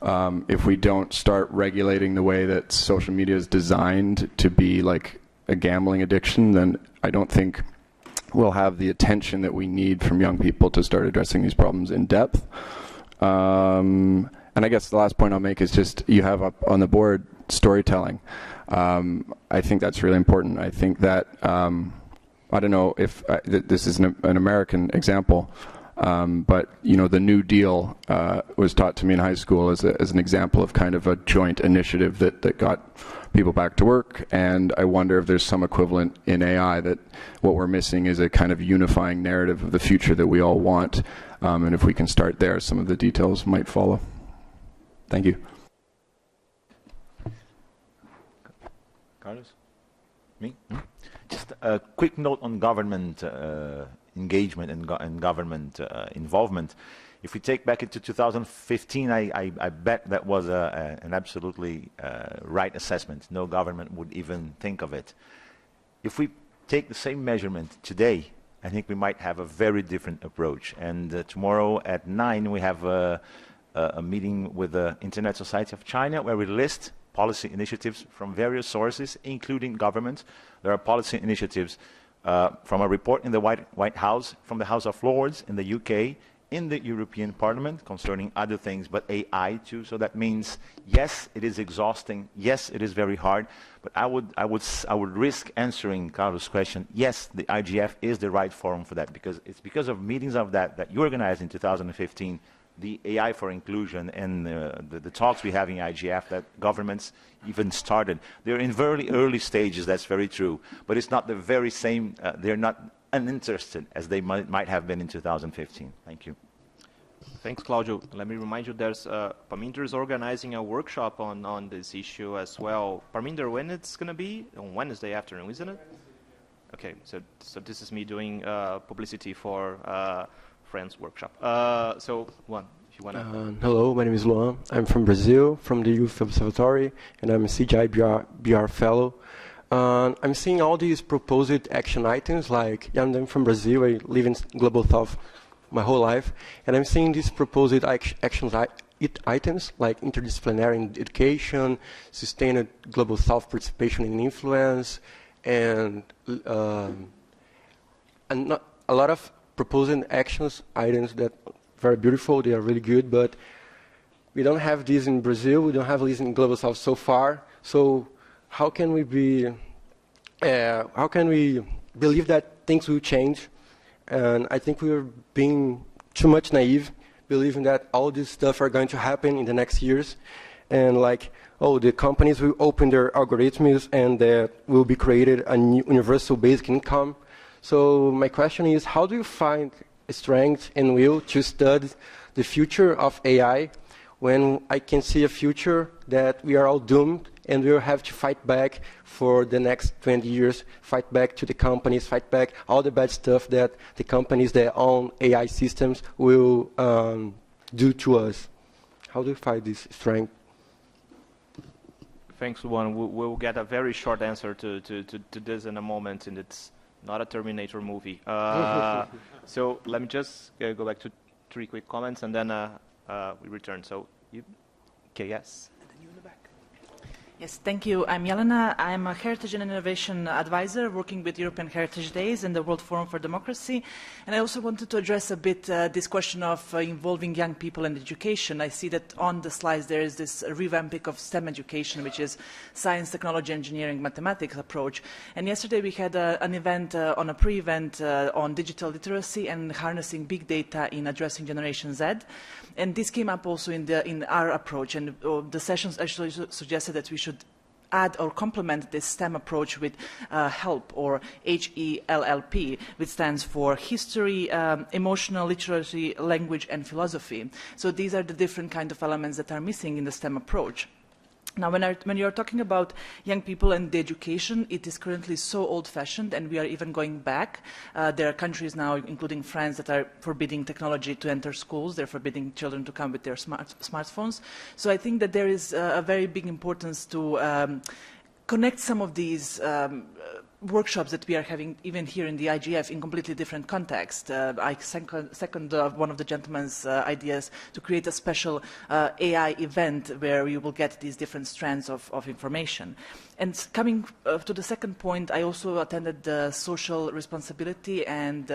If we don't start regulating the way that social media is designed to be like a gambling addiction, then I don't think we'll have the attention that we need from young people to start addressing these problems in depth. And I guess the last point I'll make is just, you have up on the board storytelling. I think that's really important. I think that, I don't know if this is an American example, but the New Deal was taught to me in high school as an example of kind of a joint initiative that got people back to work. And I wonder if there's some equivalent in AI, that what we're missing is a kind of unifying narrative of the future that we all want. And if we can start there, some of the details might follow. Thank you. Carlos? Me? Just a quick note on government engagement and government involvement. If we take back into 2015, I bet that was an absolutely right assessment. No government would even think of it. If we take the same measurement today, I think we might have a very different approach. And tomorrow at 9, we have a meeting with the Internet Society of China, where we list policy initiatives from various sources, including government. There are policy initiatives from a report in the White House, from the House of Lords in the UK, in the European Parliament concerning other things, but AI too. So that means, yes, it is exhausting. Yes, it is very hard. But I would risk answering Carlos' question. Yes, the IGF is the right forum for that, because it's because of meetings of that you organized in 2015 the AI for inclusion and the talks we have in IGF that governments even started. They're in very early stages, that's very true, but it's not the very same, they're not uninterested as they might have been in 2015. Thank you. Thanks, Claudio. Let me remind you, there's Parminder is organizing a workshop on this issue as well. Parminder, when it's going to be? On Wednesday afternoon, isn't it? Okay, so this is me doing publicity for Friends workshop. So, Juan, if you want to. Hello, my name is Luan. I'm from Brazil, from the Youth Observatory, and I'm a CGI BR fellow. I'm seeing all these proposed action items, like, I'm from Brazil, I live in Global South my whole life, and I'm seeing these proposed action items, like interdisciplinary education, sustained Global South participation and influence, and not a lot of proposing actions items that are very beautiful, they are really good, but we don't have these in Brazil, we don't have these in Global South so far. So how can we believe that things will change? And I think we are being too much naive, believing that all this stuff are going to happen in the next years, and like, oh, the companies will open their algorithms and there will be created a new universal basic income. So my question is, how do you find strength and will to study the future of AI when I can see a future that we are all doomed and we will have to fight back for the next 20 years, fight back to the companies, fight back all the bad stuff that the companies that own AI systems will do to us? How do you find this strength? Thanks, Juan. We'll get a very short answer to this in a moment, and it's not a Terminator movie. So let me just go back to 3 quick comments, and then we return. So, KS. Yes, thank you. I'm Jelena. I'm a Heritage and Innovation Advisor working with European Heritage Days and the World Forum for Democracy. And I also wanted to address a bit this question of involving young people in education. I see that on the slides there is this revamping of STEM education, which is science, technology, engineering, mathematics approach. And yesterday we had an event, on a pre-event on digital literacy and harnessing big data in addressing Generation Z. And this came up also in our approach. And the sessions actually suggested that we should add or complement this STEM approach with HELP, or HELLP, which stands for History, Emotional Literacy, Language and Philosophy. So these are the different kind of elements that are missing in the STEM approach. Now, when you're talking about young people and the education, it is currently so old-fashioned, and we are even going back. There are countries now, including France, that are forbidding technology to enter schools. They're forbidding children to come with their smartphones. So I think that there is a very big importance to connect some of these workshops that we are having even here in the IGF in completely different context. I second one of the gentleman's ideas to create a special AI event where you will get these different strands of information. And coming to the second point, I also attended the social responsibility and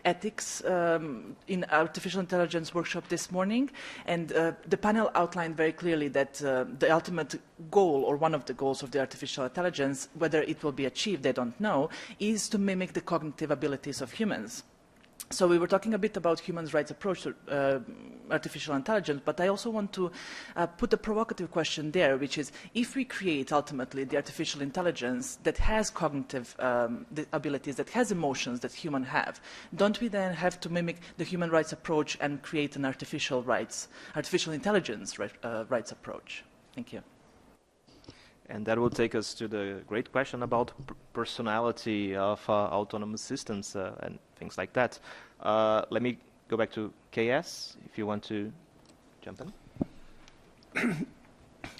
ethics in artificial intelligence workshop this morning. And the panel outlined very clearly that the ultimate goal, or one of the goals of the artificial intelligence, whether it will be achieved, they don't know, is to mimic the cognitive abilities of humans. So we were talking a bit about human rights approach to artificial intelligence, but I also want to put a provocative question there, which is, if we create ultimately the artificial intelligence that has cognitive abilities, that has emotions that humans have, don't we then have to mimic the human rights approach and create an artificial intelligence rights approach? Thank you. And that will take us to the great question about personality of autonomous systems and things like that. Let me go back to KS, if you want to jump in.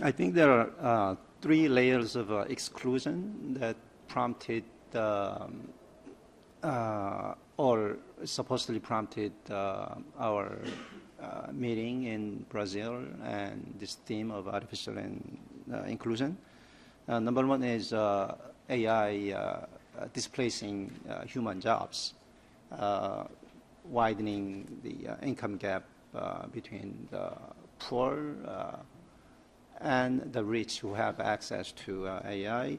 I think there are 3 layers of exclusion that prompted or supposedly prompted our meeting in Brazil and this theme of artificial inclusion. Number 1 is AI displacing human jobs, widening the income gap between the poor and the rich who have access to AI.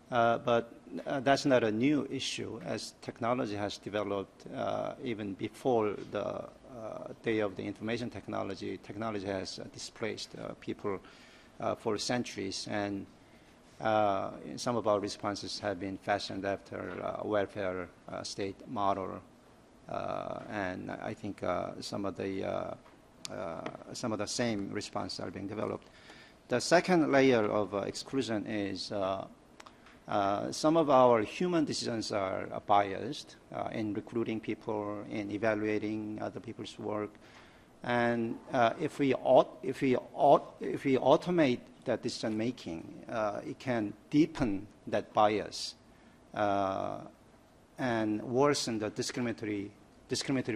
But that's not a new issue, as technology has developed even before the day of the information technology, technology has displaced people for centuries, and some of our responses have been fashioned after welfare state model, and I think some of the same responses are being developed. The second layer of exclusion is some of our human decisions are biased in recruiting people, in evaluating other people's work, and if we automate that decision making, it can deepen that bias and worsen the discriminatory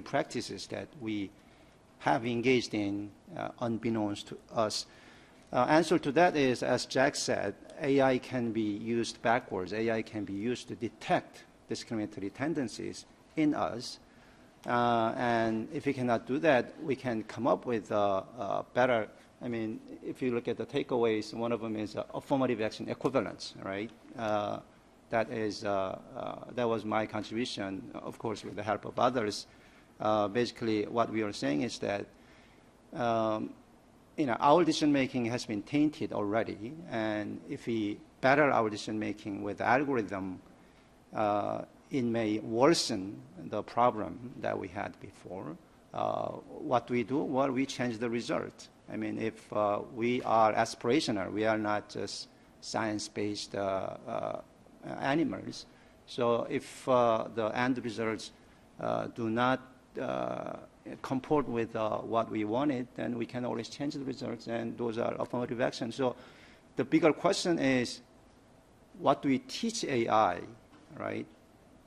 practices that we have engaged in unbeknownst to us. Answer to that is, as Jack said, AI can be used backwards. AI can be used to detect discriminatory tendencies in us. And if we cannot do that, we can come up with better, I mean, if you look at the takeaways, one of them is affirmative action equivalence, right? That was my contribution, of course, with the help of others. Basically, what we are saying is that our decision-making has been tainted already, and if we better our decision-making with the algorithm, it may worsen the problem that we had before. What do we do? Well, we change the result. I mean, if we are aspirational, we are not just science-based animals. So if the end results do not comport with what we wanted, then we can always change the results, and those are affirmative actions. So the bigger question is, what do we teach AI, right?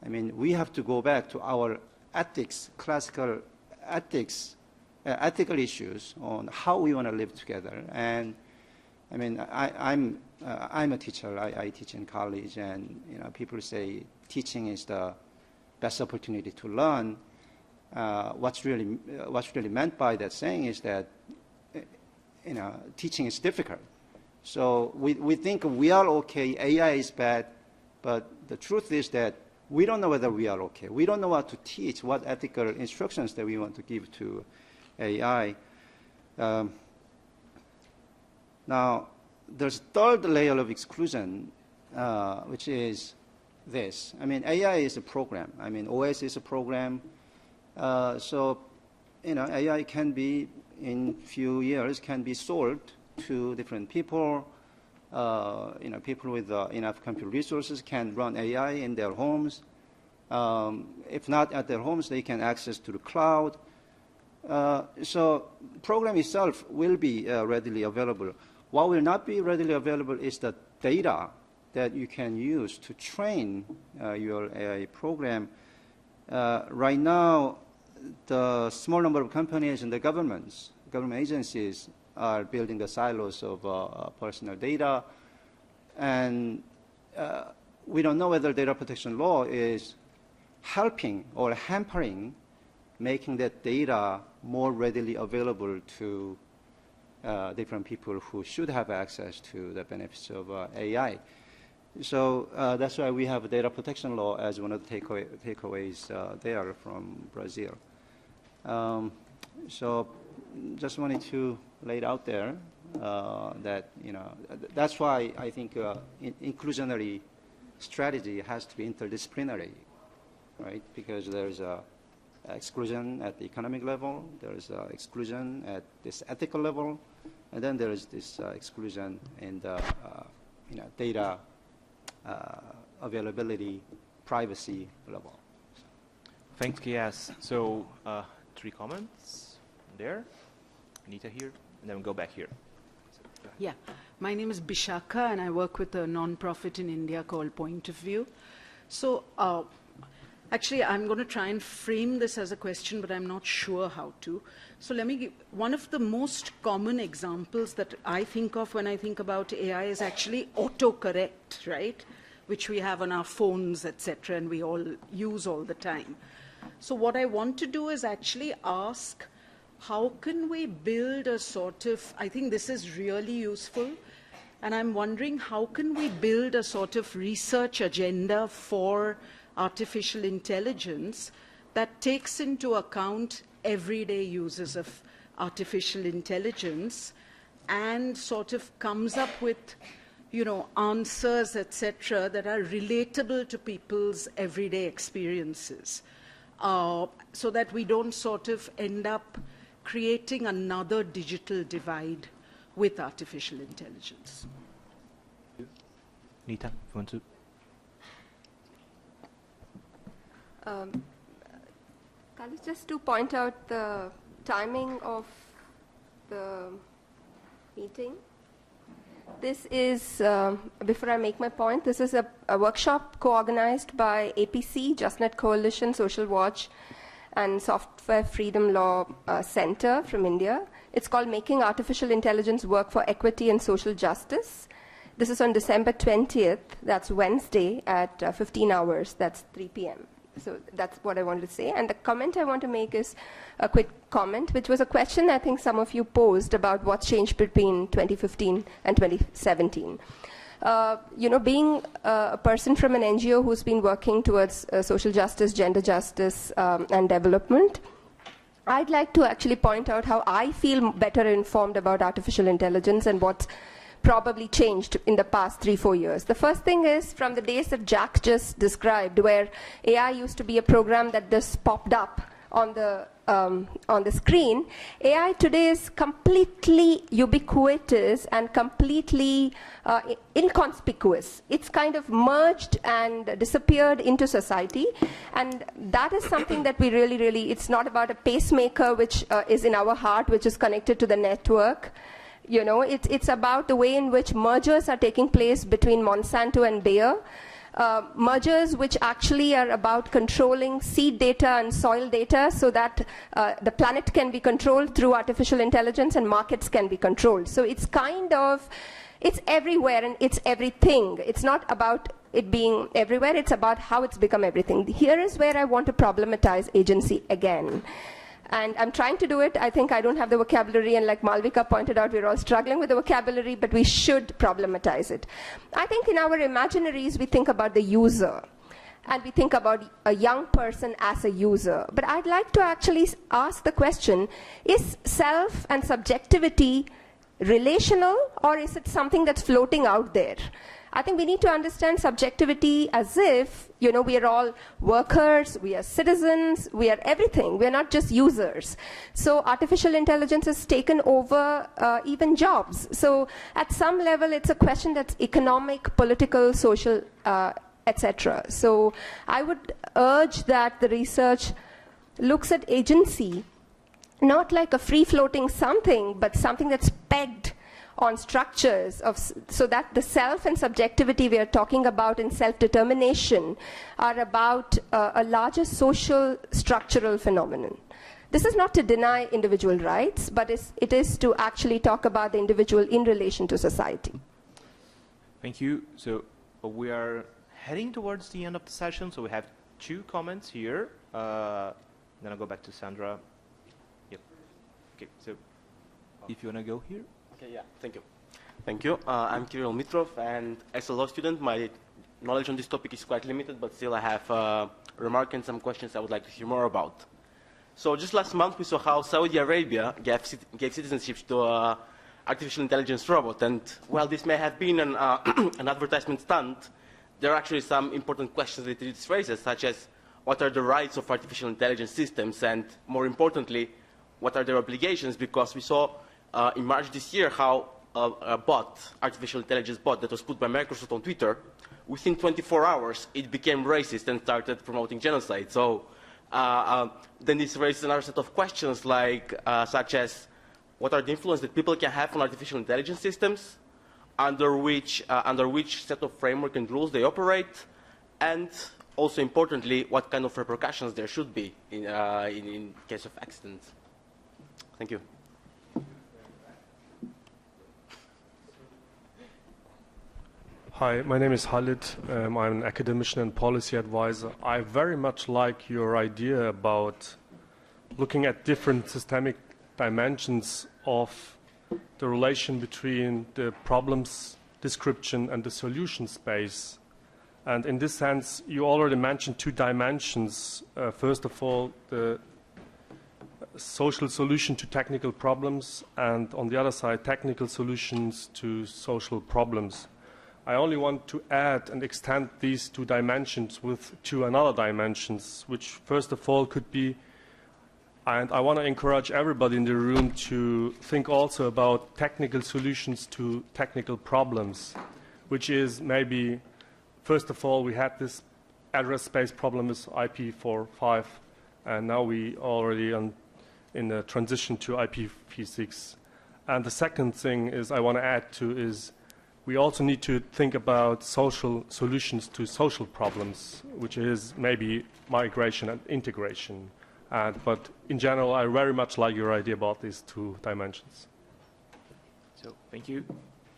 I mean, we have to go back to our ethics, classical ethics, ethical issues on how we want to live together. And I mean, I'm a teacher. I teach in college, and people say teaching is the best opportunity to learn. What's really meant by that saying is that teaching is difficult. So we think we are okay, AI is bad, but the truth is that we don't know whether we are okay. We don't know what to teach, what ethical instructions that we want to give to AI. Now, there's a third layer of exclusion, which is this. I mean, AI is a program. I mean, OS is a program. So, AI can be, in few years, can be sold to different people. People with enough computer resources can run AI in their homes. If not at their homes, they can access to the cloud. So program itself will be readily available. What will not be readily available is the data that you can use to train your AI program. Right now, the small number of companies and the government agencies are building the silos of personal data, and we don't know whether data protection law is helping or hampering making that data more readily available to different people who should have access to the benefits of AI. So that's why we have a data protection law as one of the takeaways there from Brazil. So just wanted to lay it out there that, that's why I think inclusionary strategy has to be interdisciplinary, right? Because there's exclusion at the economic level, there's exclusion at this ethical level, and then there is this exclusion in the data availability, privacy level. Thanks, Kias. So 3 comments there. Anita here, and then we'll go back here. Yeah, my name is Bishaka, and I work with a non-profit in India called Point of View. So actually, I'm going to try and frame this as a question, but I'm not sure how to. So let me give one of the most common examples that I think of when I think about AI is actually autocorrect, right? Which we have on our phones, etc., and we all use all the time. So what I want to do is actually ask, how can we build a sort of, I think this is really useful, and I'm wondering how can we build a sort of research agenda for artificial intelligence that takes into account everyday uses of artificial intelligence and sort of comes up with, you know, answers, etc., that are relatable to people's everyday experiences, so that we don't sort of end up creating another digital divide with artificial intelligence. Nita, if you want to. Carlos, just to point out the timing of the meeting. This is, before I make my point, this is a workshop co-organized by APC, JustNet Coalition, Social Watch, and Software Freedom Law Center from India. It's called Making Artificial Intelligence Work for Equity and Social Justice. This is on December 20th, that's Wednesday at 15 hours, that's 3 p.m. So that's what I wanted to say. And the comment I want to make is a quick comment, which was a question I think some of you posed about what changed between 2015 and 2017. You know, being a person from an NGO who's been working towards social justice, gender justice, and development, I'd like to actually point out how I feel better informed about artificial intelligence and what's probably changed in the past 3-4 years. The first thing is from the days that Jack just described, where AI used to be a program that just popped up on the screen. AI today is completely ubiquitous and completely inconspicuous. It's kind of merged and disappeared into society, and that is something that we really, it's not about a pacemaker which is in our heart, which is connected to the network. You know, it's about the way in which mergers are taking place between Monsanto and Bayer. Mergers which actually are about controlling seed data and soil data so that the planet can be controlled through artificial intelligence and markets can be controlled. So it's kind of, it's everywhere and it's everything. It's not about it being everywhere, it's about how it's become everything. Here is where I want to problematize agency again. And I'm trying to do it. I think I don't have the vocabulary, and like Malvika pointed out, we're all struggling with the vocabulary, but we should problematize it. I think in our imaginaries, we think about the user, and we think about a young person as a user. But I'd like to actually ask the question, is self and subjectivity relational, or is it something that's floating out there? I think we need to understand subjectivity as if, you know, we are all workers, we are citizens, we are everything. We are not just users. So artificial intelligence has taken over even jobs. So at some level, it's a question that's economic, political, social, etc. So I would urge that the research looks at agency not like a free-floating something, but something that's pegged on structures of, so that the self and subjectivity we are talking about in self-determination are about a larger social structural phenomenon. This is not to deny individual rights, but it is to actually talk about the individual in relation to society. Thank you. So we are heading towards the end of the session, so we have 2 comments here. Then I'll go back to Sandra. Yep. Okay, so if you want to go here. Okay, yeah, thank you. Thank you. I'm Kirill Mitrov, and as a law student, my knowledge on this topic is quite limited, but still I have a remark and some questions I would like to hear more about. So just last month, we saw how Saudi Arabia gave citizenship to an artificial intelligence robot, and while this may have been an, an advertisement stunt, there are actually some important questions that it raises, such as what are the rights of artificial intelligence systems, and more importantly, what are their obligations, because we saw in March this year how a bot, artificial intelligence bot that was put by Microsoft on Twitter, within 24 hours it became racist and started promoting genocide. So then this raises another set of questions like such as what are the influence that people can have on artificial intelligence systems, under which set of framework and rules they operate, and also importantly what kind of repercussions there should be in case of accidents. Thank you. Hi, my name is Khalid. I'm an academician and policy advisor. I very much like your idea about looking at different systemic dimensions of the relation between the problems description and the solution space. And in this sense, you already mentioned two dimensions. First of all, the social solution to technical problems, and on the other side, technical solutions to social problems. I only want to add and extend these two dimensions with two another dimensions, which first of all could be, and I want to encourage everybody in the room to think also about technical solutions to technical problems, which is maybe, first of all, we had this address space problem with IPv4, and now we already in the transition to IPv6. And the second thing is I want to add to is we also need to think about social solutions to social problems, which is maybe migration and integration. But in general, I very much like your idea about these two dimensions. So, thank you.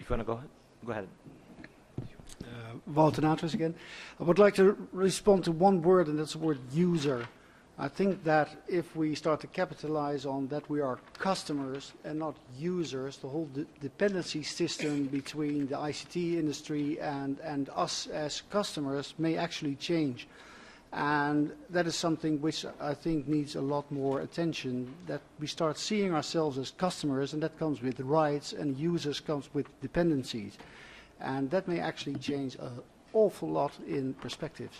If you want to go ahead. Walter Natris again. I would like to respond to one word, and that's the word user. I think that if we start to capitalize on that we are customers and not users, the whole dependency system between the ICT industry and us as customers may actually change. And that is something which I think needs a lot more attention, that we start seeing ourselves as customers, and that comes with rights, and users comes with dependencies. And that may actually change an awful lot in perspectives.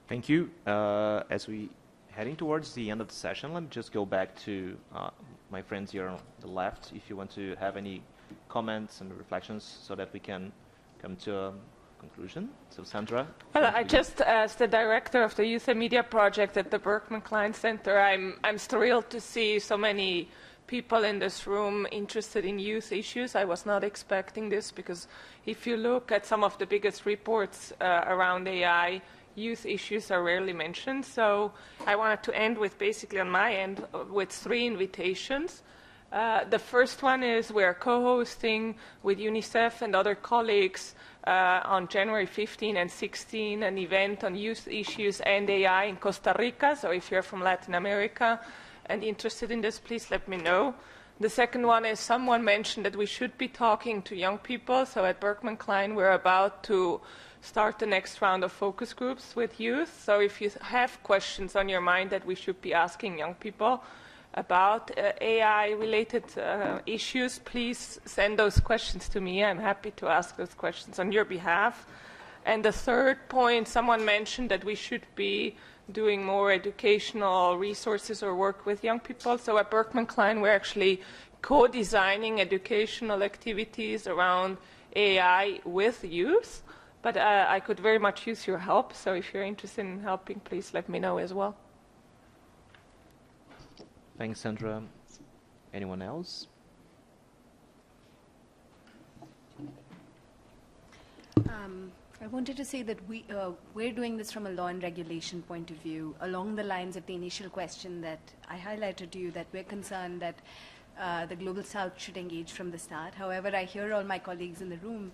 Thank you. As we heading towards the end of the session, let me just go back to my friends here on the left, if you want to have any comments and reflections so that we can come to a conclusion. So Sandra? Well, I just, as the director of the Youth and Media Project at the Berkman Klein Center, I'm thrilled to see so many people in this room interested in youth issues. I was not expecting this, because if you look at some of the biggest reports around AI, youth issues are rarely mentioned. So I wanted to end with, basically on my end, with 3 invitations. The first one is we're co-hosting with UNICEF and other colleagues on January 15 and 16 an event on youth issues and AI in Costa Rica. So if you're from Latin America and interested in this, please let me know. The second one is someone mentioned that we should be talking to young people. So at Berkman Klein, we're about to start the next round of focus groups with youth. So if you have questions on your mind that we should be asking young people about AI-related issues, please send those questions to me. I'm happy to ask those questions on your behalf. And the third point, someone mentioned that we should be doing more educational resources or work with young people. So at Berkman Klein, we're actually co-designing educational activities around AI with youth. But I could very much use your help. So if you're interested in helping, please let me know as well. Thanks, Sandra. Anyone else? I wanted to say that we're doing this from a law and regulation point of view, along the lines of the initial question that I highlighted to you, that we're concerned that the Global South should engage from the start. However, I hear all my colleagues in the room,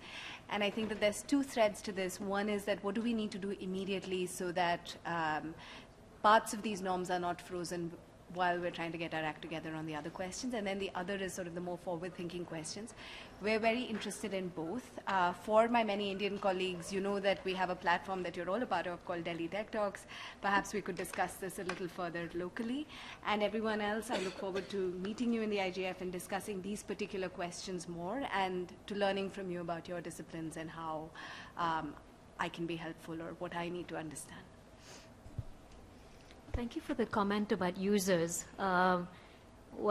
and I think that there's 2 threads to this. One is that what do we need to do immediately so that parts of these norms are not frozen while we're trying to get our act together on the other questions. And then the other is sort of the more forward-thinking questions. We're very interested in both. For my many Indian colleagues, you know that we have a platform that you're all a part of called Delhi Tech Talks. Perhaps we could discuss this a little further locally. And everyone else, I look forward to meeting you in the IGF and discussing these particular questions more, and to learning from you about your disciplines and how I can be helpful or what I need to understand. Thank you for the comment about users. One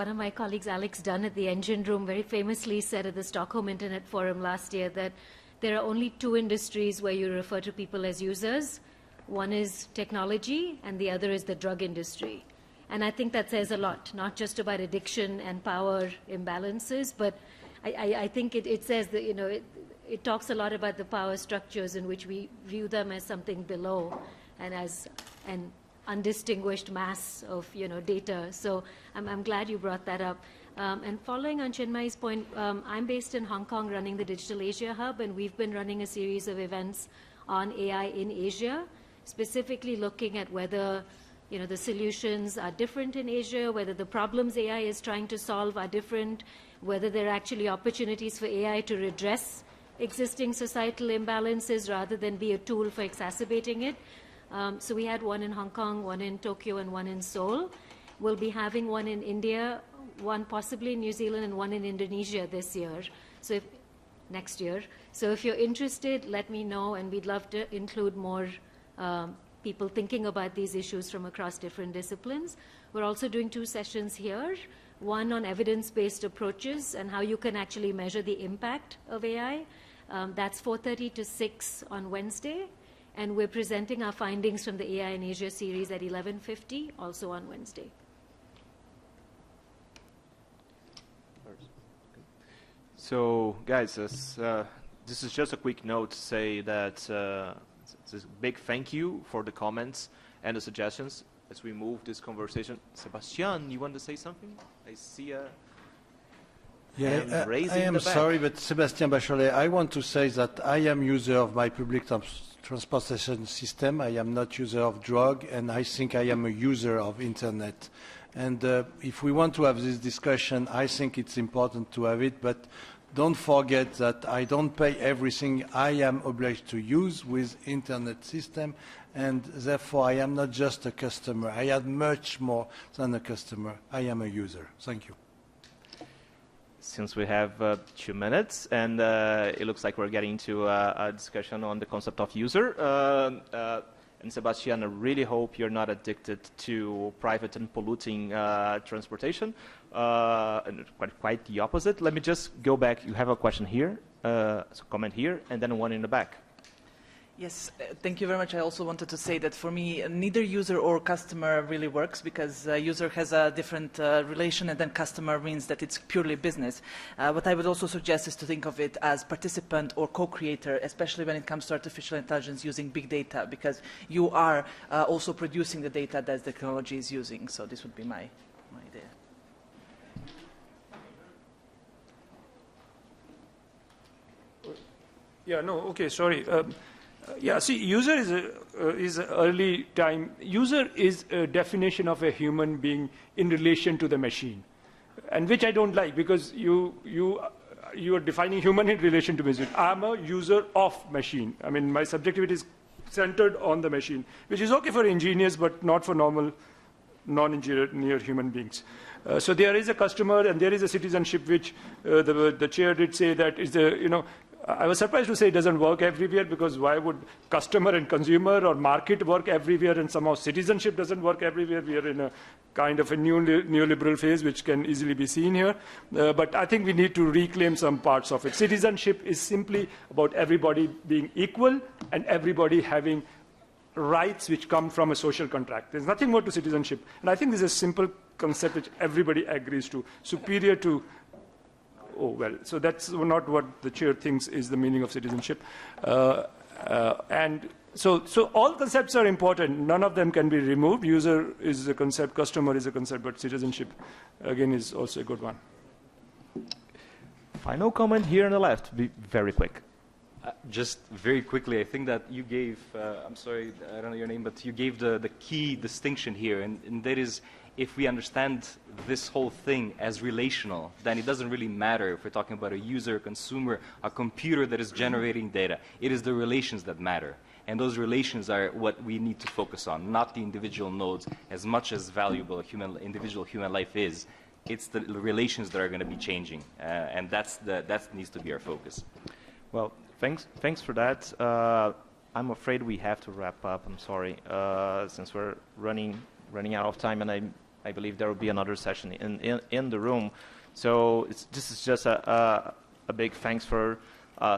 of my colleagues, Alex Dunn at the Engine Room, very famously said at the Stockholm Internet Forum last year that there are only 2 industries where you refer to people as users. One is technology, and the other is the drug industry. And I think that says a lot, not just about addiction and power imbalances, but I think it says that, it talks a lot about the power structures in which we view them as something below and as an undistinguished mass of data. So I'm glad you brought that up. And following on Chinmay's point, I'm based in Hong Kong running the Digital Asia Hub, and we've been running a series of events on AI in Asia, specifically looking at whether the solutions are different in Asia, whether the problems AI is trying to solve are different, whether there are actually opportunities for AI to redress existing societal imbalances rather than be a tool for exacerbating it. So we had one in Hong Kong, one in Tokyo, and one in Seoul. We'll be having one in India, one possibly in New Zealand, and one in Indonesia this year. So next year. So if you're interested, let me know, and we'd love to include more people thinking about these issues from across different disciplines. We're also doing 2 sessions here, one on evidence-based approaches and how you can actually measure the impact of AI. That's 4:30 to 6 on Wednesday. And we're presenting our findings from the AI in Asia series at 11:50, also on Wednesday. So, guys, this is just a quick note to say that it's a big thank you for the comments and the suggestions as we move this conversation. Sebastian, you want to say something? I see a hand raised I in am the back. sorry, but Sébastien Bachelet, I want to say that I am user of my public transportation system. I am not user of drug, and I think I am a user of internet. And if we want to have this discussion, I think it's important to have it, but don't forget that I don't pay everything I am obliged to use with internet system, and therefore I am not just a customer. I am much more than a customer. I am a user. Thank you. Since we have 2 minutes, and it looks like we're getting to a discussion on the concept of user. And Sebastian, I really hope you're not addicted to private and polluting transportation. And quite the opposite. Let me just go back. You have a question here, so comment here, and then one in the back. Yes, thank you very much. I also wanted to say that for me, neither user or customer really works, because user has a different relation, and then customer means that it's purely business. What I would also suggest is to think of it as participant or co-creator, especially when it comes to artificial intelligence using big data, because you are also producing the data that the technology is using. So this would be my idea. Yeah, no, okay, sorry. Yeah, see, user is early time. User is a definition of a human being in relation to the machine, and which I don't like, because you are defining human in relation to machine. I'm a user of machine. I mean, my subjectivity is centered on the machine, which is okay for engineers, but not for normal non-engineer human beings. So there is a customer and there is a citizenship, which the chair did say that is the, I was surprised to say it doesn't work everywhere, because why would customer and consumer or market work everywhere, and somehow citizenship doesn't work everywhere? We are in a kind of a neoliberal phase, which can easily be seen here. But I think we need to reclaim some parts of it. Citizenship is simply about everybody being equal and everybody having rights which come from a social contract. There's nothing more to citizenship. And I think this is a simple concept which everybody agrees to, superior to. Oh, well, so that's not what the chair thinks is the meaning of citizenship. And so all concepts are important. None of them can be removed. User is a concept, customer is a concept, but citizenship, again, is also a good one. Final comment here on the left. Be very quick. Just very quickly, I think that you gave, I'm sorry, I don't know your name, but you gave the key distinction here, and that is, if we understand this whole thing as relational, then it doesn't really matter if we're talking about a user, a consumer, a computer that is generating data. It is the relations that matter. And those relations are what we need to focus on, not the individual nodes. As much as valuable individual human life is, it's the relations that are going to be changing. And that needs to be our focus. Well, thanks for that. I'm afraid we have to wrap up. I'm sorry, since we're running out of time, and I believe there will be another session in the room. So this is just a big thanks for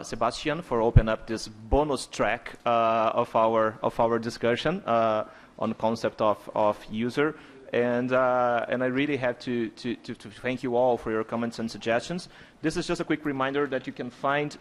Sebastian for opening up this bonus track of our discussion on the concept of user. And I really have to thank you all for your comments and suggestions. This is just a quick reminder that you can find.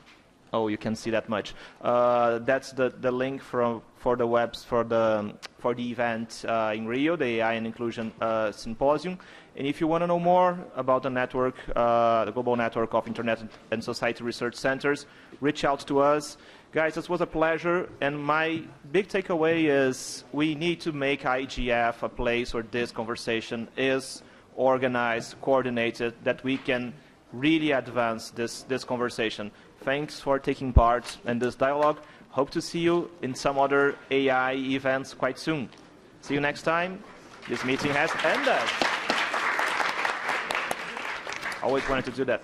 Oh, you can see that much. That's the link for the event in Rio, the AI and Inclusion Symposium. And if you want to know more about the network, the global network of Internet and Society Research Centers, reach out to us. Guys, this was a pleasure. And my big takeaway is we need to make IGF a place where this conversation is organized, coordinated, that we can really advance this conversation. Thanks for taking part in this dialogue. Hope to see you in some other AI events quite soon. See you next time. This meeting has ended. Always wanted to do that.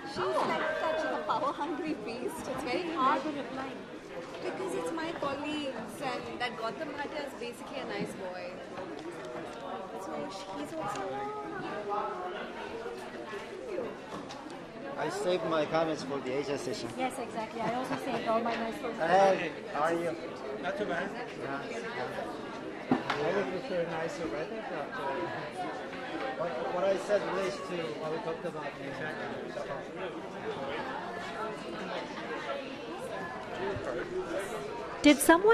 She's like such a power-hungry beast. It's very hard to reply. Because it's my colleagues, and that Gautam Bhatia is basically a nice boy. So he's also... I saved my comments for the Asia session. Yes, exactly. I also saved all my nice ones. Hey, how are you? Not too bad. I would prefer nicer weather, but what I said relates to what we talked about. Did someone